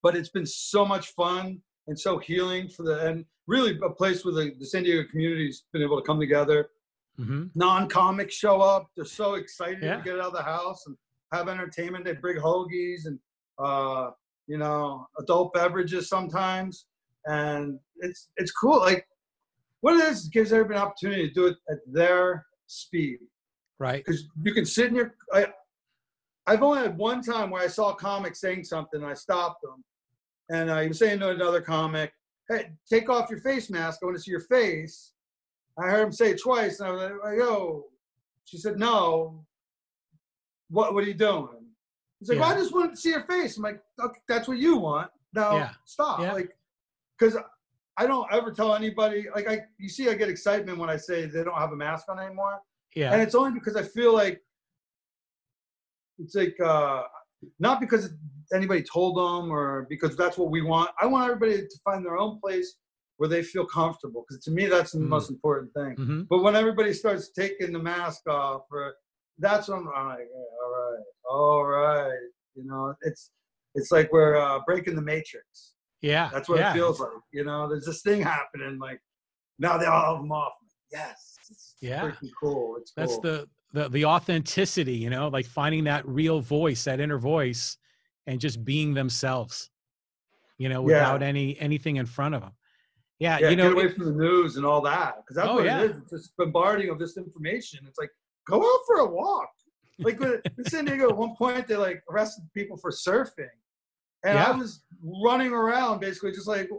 but it's been so much fun and so healing and really a place where the San Diego community's been able to come together. Non-comics show up. They're so excited to get out of the house and have entertainment. They bring hoagies and, you know, adult beverages sometimes. And it's cool. Like, what it is gives everybody an opportunity to do it at their speed. Right. Because you can sit in I've only had one time where I saw a comic saying something and I stopped him. And he was saying to another comic, hey, take off your face mask. I want to see your face. I heard him say it twice. And I was like, yo. She said, no. What are you doing? He's like, well, I just wanted to see your face. I'm like, okay, that's what you want. Now stop. Yeah. Like, because I don't ever tell anybody, like, you see, I get excitement when I say they don't have a mask on anymore. Yeah. And it's only because I feel like, it's like, not because anybody told them or because that's what we want. I want everybody to find their own place where they feel comfortable. Because to me, that's the most important thing. But when everybody starts taking the mask off, that's when I'm like, yeah, all right. You know, it's like we're breaking the matrix. Yeah. That's what it feels like. You know, there's this thing happening. Like, now they all have them off. Yes. It's freaking cool. It's cool. That's the authenticity, you know, like finding that real voice, that inner voice, and just being themselves, you know, without anything in front of them. Yeah, you know, get away from the news and all that, because that's what it is. It's just bombarding of this information. It's like, go out for a walk. Like in San Diego, at one point they like arrested people for surfing, and I was running around basically just like,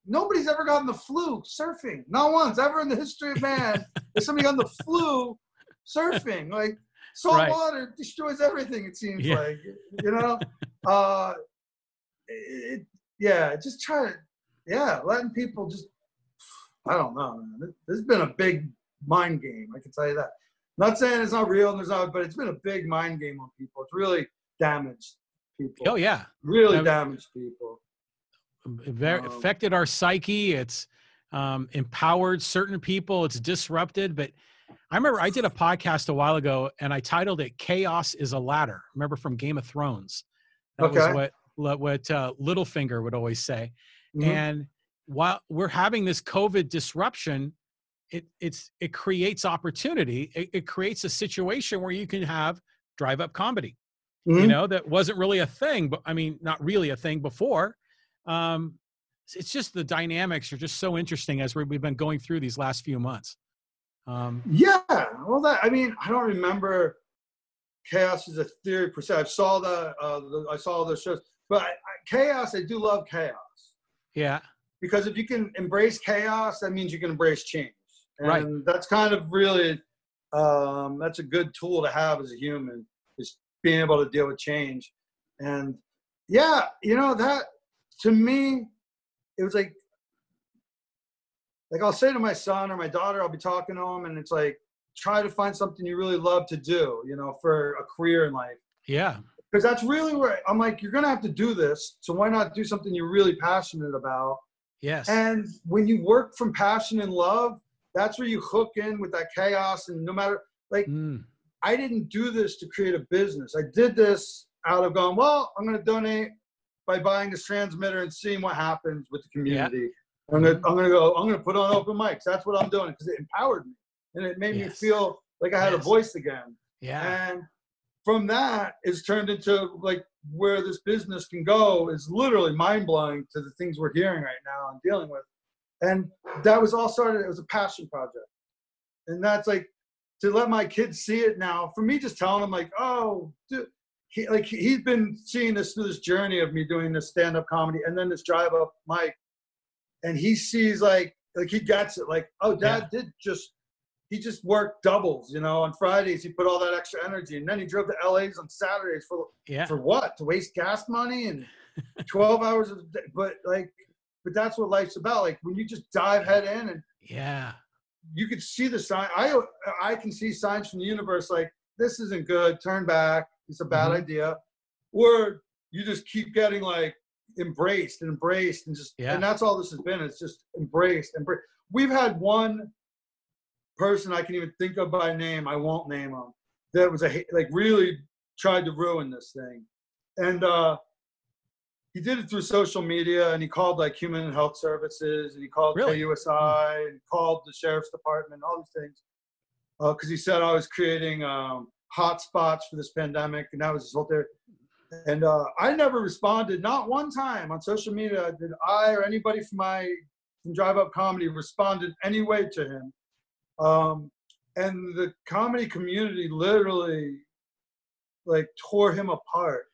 nobody's ever gotten the flu surfing. Not once ever in the history of man has somebody gotten the flu surfing. Like, salt water destroys everything, it seems like, you know. Just try to, letting people just, I don't know, man. This has been a big mind game, I can tell you that. Not saying it's not real, but it's been a big mind game on people. It's really damaged people. Oh yeah, really damaged people. Very affected our psyche. It's empowered certain people. It's disrupted. But I remember I did a podcast a while ago and I titled it "Chaos is a Ladder." Remember from Game of Thrones? That was what Littlefinger would always say. And while we're having this COVID disruption, it creates opportunity. It creates a situation where you can have drive-up comedy. You know, that wasn't really a thing, but I mean, not really a thing before. It's just the dynamics are just so interesting as we've been going through these last few months. Well, I don't remember Chaos as a theory per se. I saw the shows, but chaos, I do love chaos. Yeah. Because if you can embrace chaos, that means you can embrace change. And that's kind of really, that's a good tool to have as a human, is being able to deal with change. And you know, that to me, it was like I'll say to my son or my daughter, I'll be talking to them, and it's like, try to find something you really love to do, you know, for a career in life. Yeah. Because that's really where I'm like, you're going to have to do this. So why not do something you're really passionate about? Yes. And when you work from passion and love, that's where you hook in with that chaos. And no matter, like, I didn't do this to create a business. I did this out of going, well, I'm going to donate by buying this transmitter and seeing what happens with the community. Yeah. I'm gonna put on open mics. That's what I'm doing because it empowered me and it made me feel like I had a voice again. Yeah. And from that, it's turned into like where this business can go is literally mind blowing to the things we're hearing right now and dealing with. And that was all started. It was a passion project, and that's like to let my kids see it now. For me, just telling them like, oh, dude, he's been seeing this through this journey of me doing this stand-up comedy and then this drive-up mic. And he sees like he gets it, like, oh, Dad he just worked doubles, you know, on Fridays he put all that extra energy, and then he drove to LA's on Saturdays for what? To waste gas money and 12 hours of day. But that's what life's about. Like when you just dive head in and you could see the sign. I can see signs from the universe like this isn't good, turn back, it's a bad idea. Or you just keep getting like embraced and just and that's all this has been. It's just embraced. We've had one person I can even think of by name, I won't name him, that was really tried to ruin this thing. And he did it through social media, and he called like Human and Health Services, and he called KUSI, and called the Sheriff's Department, all these things, because he said I was creating hot spots for this pandemic, and that was his whole theory. And I never responded, not one time on social media did I or anybody from Drive Up Comedy responded any way to him. And the comedy community literally like tore him apart,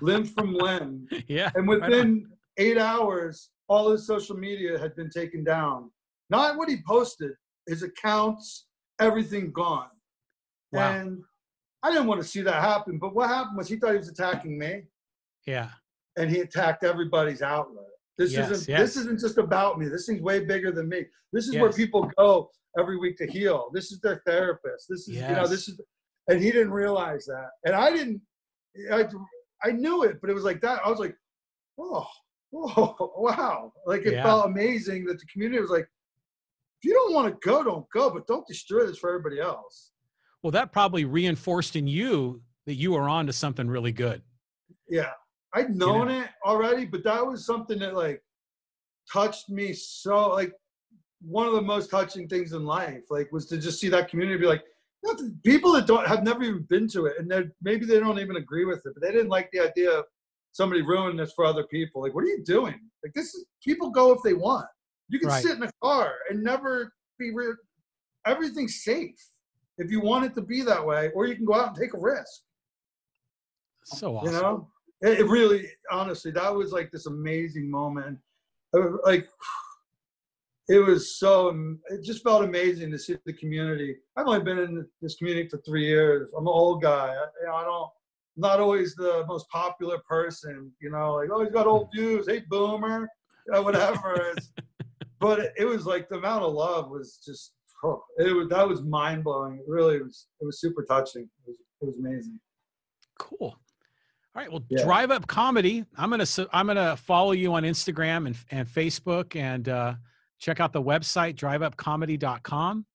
limb from limb. And within 8 hours, all his social media had been taken down. Not what he posted, his accounts, everything gone. Wow. And I didn't want to see that happen, but what happened was he thought he was attacking me. Yeah. And he attacked everybody's outlet. This isn't just about me. This thing's way bigger than me. This is where people go every week to heal. This is their therapist. This is, and he didn't realize that. And I knew it, but it was like that. I was like, whoa, wow. Like it felt amazing that the community was like, if you don't want to go, don't go, but don't destroy this for everybody else. Well, that probably reinforced in you that you were on to something really good. Yeah. I'd known it already, but that was something that like touched me so, like one of the most touching things in life, like was to just see that community be like, people that have never even been to it, and maybe they don't even agree with it, but they didn't like the idea of somebody ruining this for other people. Like, what are you doing? Like, this is, people go if they want. You can sit in a car and never be real. Everything's safe if you want it to be that way, or you can go out and take a risk. So awesome. You know, it really, honestly, that was like this amazing moment. Like, it just felt amazing to see the community. I've only been in this community for 3 years. I'm an old guy. I'm not always the most popular person, you know, like, oh, he's got old views. Hey, boomer, whatever. But it was like the amount of love was just, that was mind blowing. It really was. It was super touching. It was amazing. Cool. All right. Well, Drive Up Comedy. I'm gonna follow you on Instagram and Facebook, and check out the website driveupcomedy.com.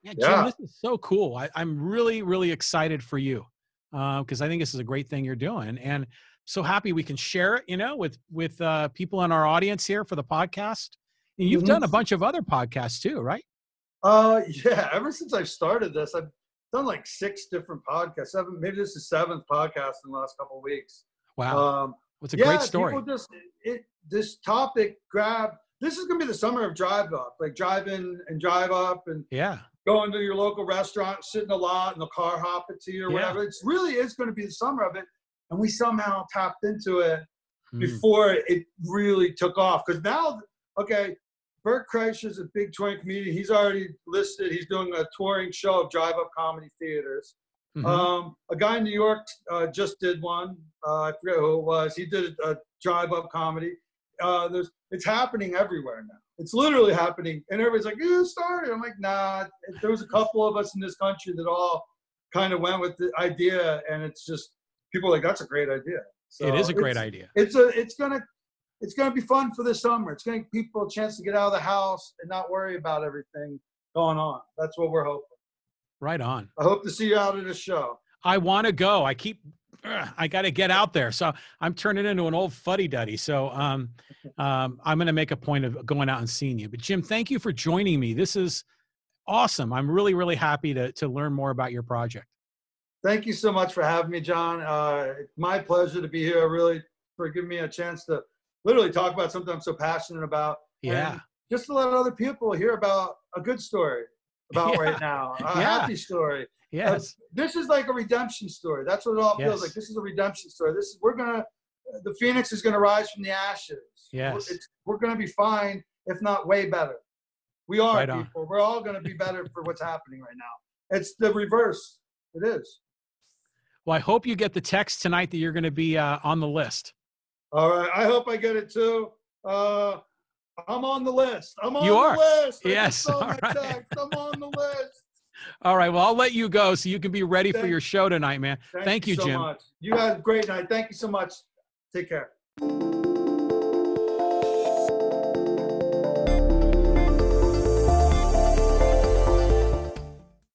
Yeah, Jim, this is so cool. I'm really, really excited for you because I think this is a great thing you're doing, and so happy we can share it, you know, with people in our audience here for the podcast. And you've done a bunch of other podcasts too, right? Yeah. Ever since I started this, I've done like 6 different podcasts. Maybe this is 7th podcast in the last couple of weeks. Wow. It's a great story. People this topic this is going to be the summer of Drive Up, like drive in and drive up and go into your local restaurant, sit in a lot and they'll car hop it to you or whatever. It's really is going to be the summer of it. And we somehow tapped into it before it really took off. Because now, Bert Kreischer's a big touring comedian. He's already listed. He's doing a touring show of Drive Up Comedy theaters. A guy in New York just did one. I forget who it was. He did a Drive Up Comedy. It's happening everywhere now. It's literally happening. And everybody's like, you started. I'm like, nah. There was a couple of us in this country that all kind of went with the idea. And it's just, people are like, that's a great idea. So it is a great idea. It's gonna be fun for this summer. It's gonna give people a chance to get out of the house and not worry about everything going on. That's what we're hoping. Right on. I hope to see you out at a show. I want to go. I keep I got to get out there. So I'm turning into an old fuddy-duddy. So I'm going to make a point of going out and seeing you. But Jim, thank you for joining me. This is awesome. I'm really, really happy to learn more about your project. Thank you so much for having me, John. It's my pleasure to be here. Really, for giving me a chance to literally talk about something I'm so passionate about. Yeah. And just to let other people hear about a good story about right now, a happy story. Yes. This is like a redemption story. That's what it all feels like. This is a redemption story. The Phoenix is gonna rise from the ashes. Yes. We're gonna be fine, if not way better. We are, Right on. people. We're all gonna be better for what's happening right now. It's the reverse. It is. Well, I hope you get the text tonight that you're going to be on the list. All right. I hope I get it too. I'm on the list. I'm on You are. the list. Yes. All right. Text. I'm on the list. All right. Well, I'll let you go so you can be ready for your show tonight, man. Thank you, so Jim. Much. You had a great night. Thank you so much. Take care.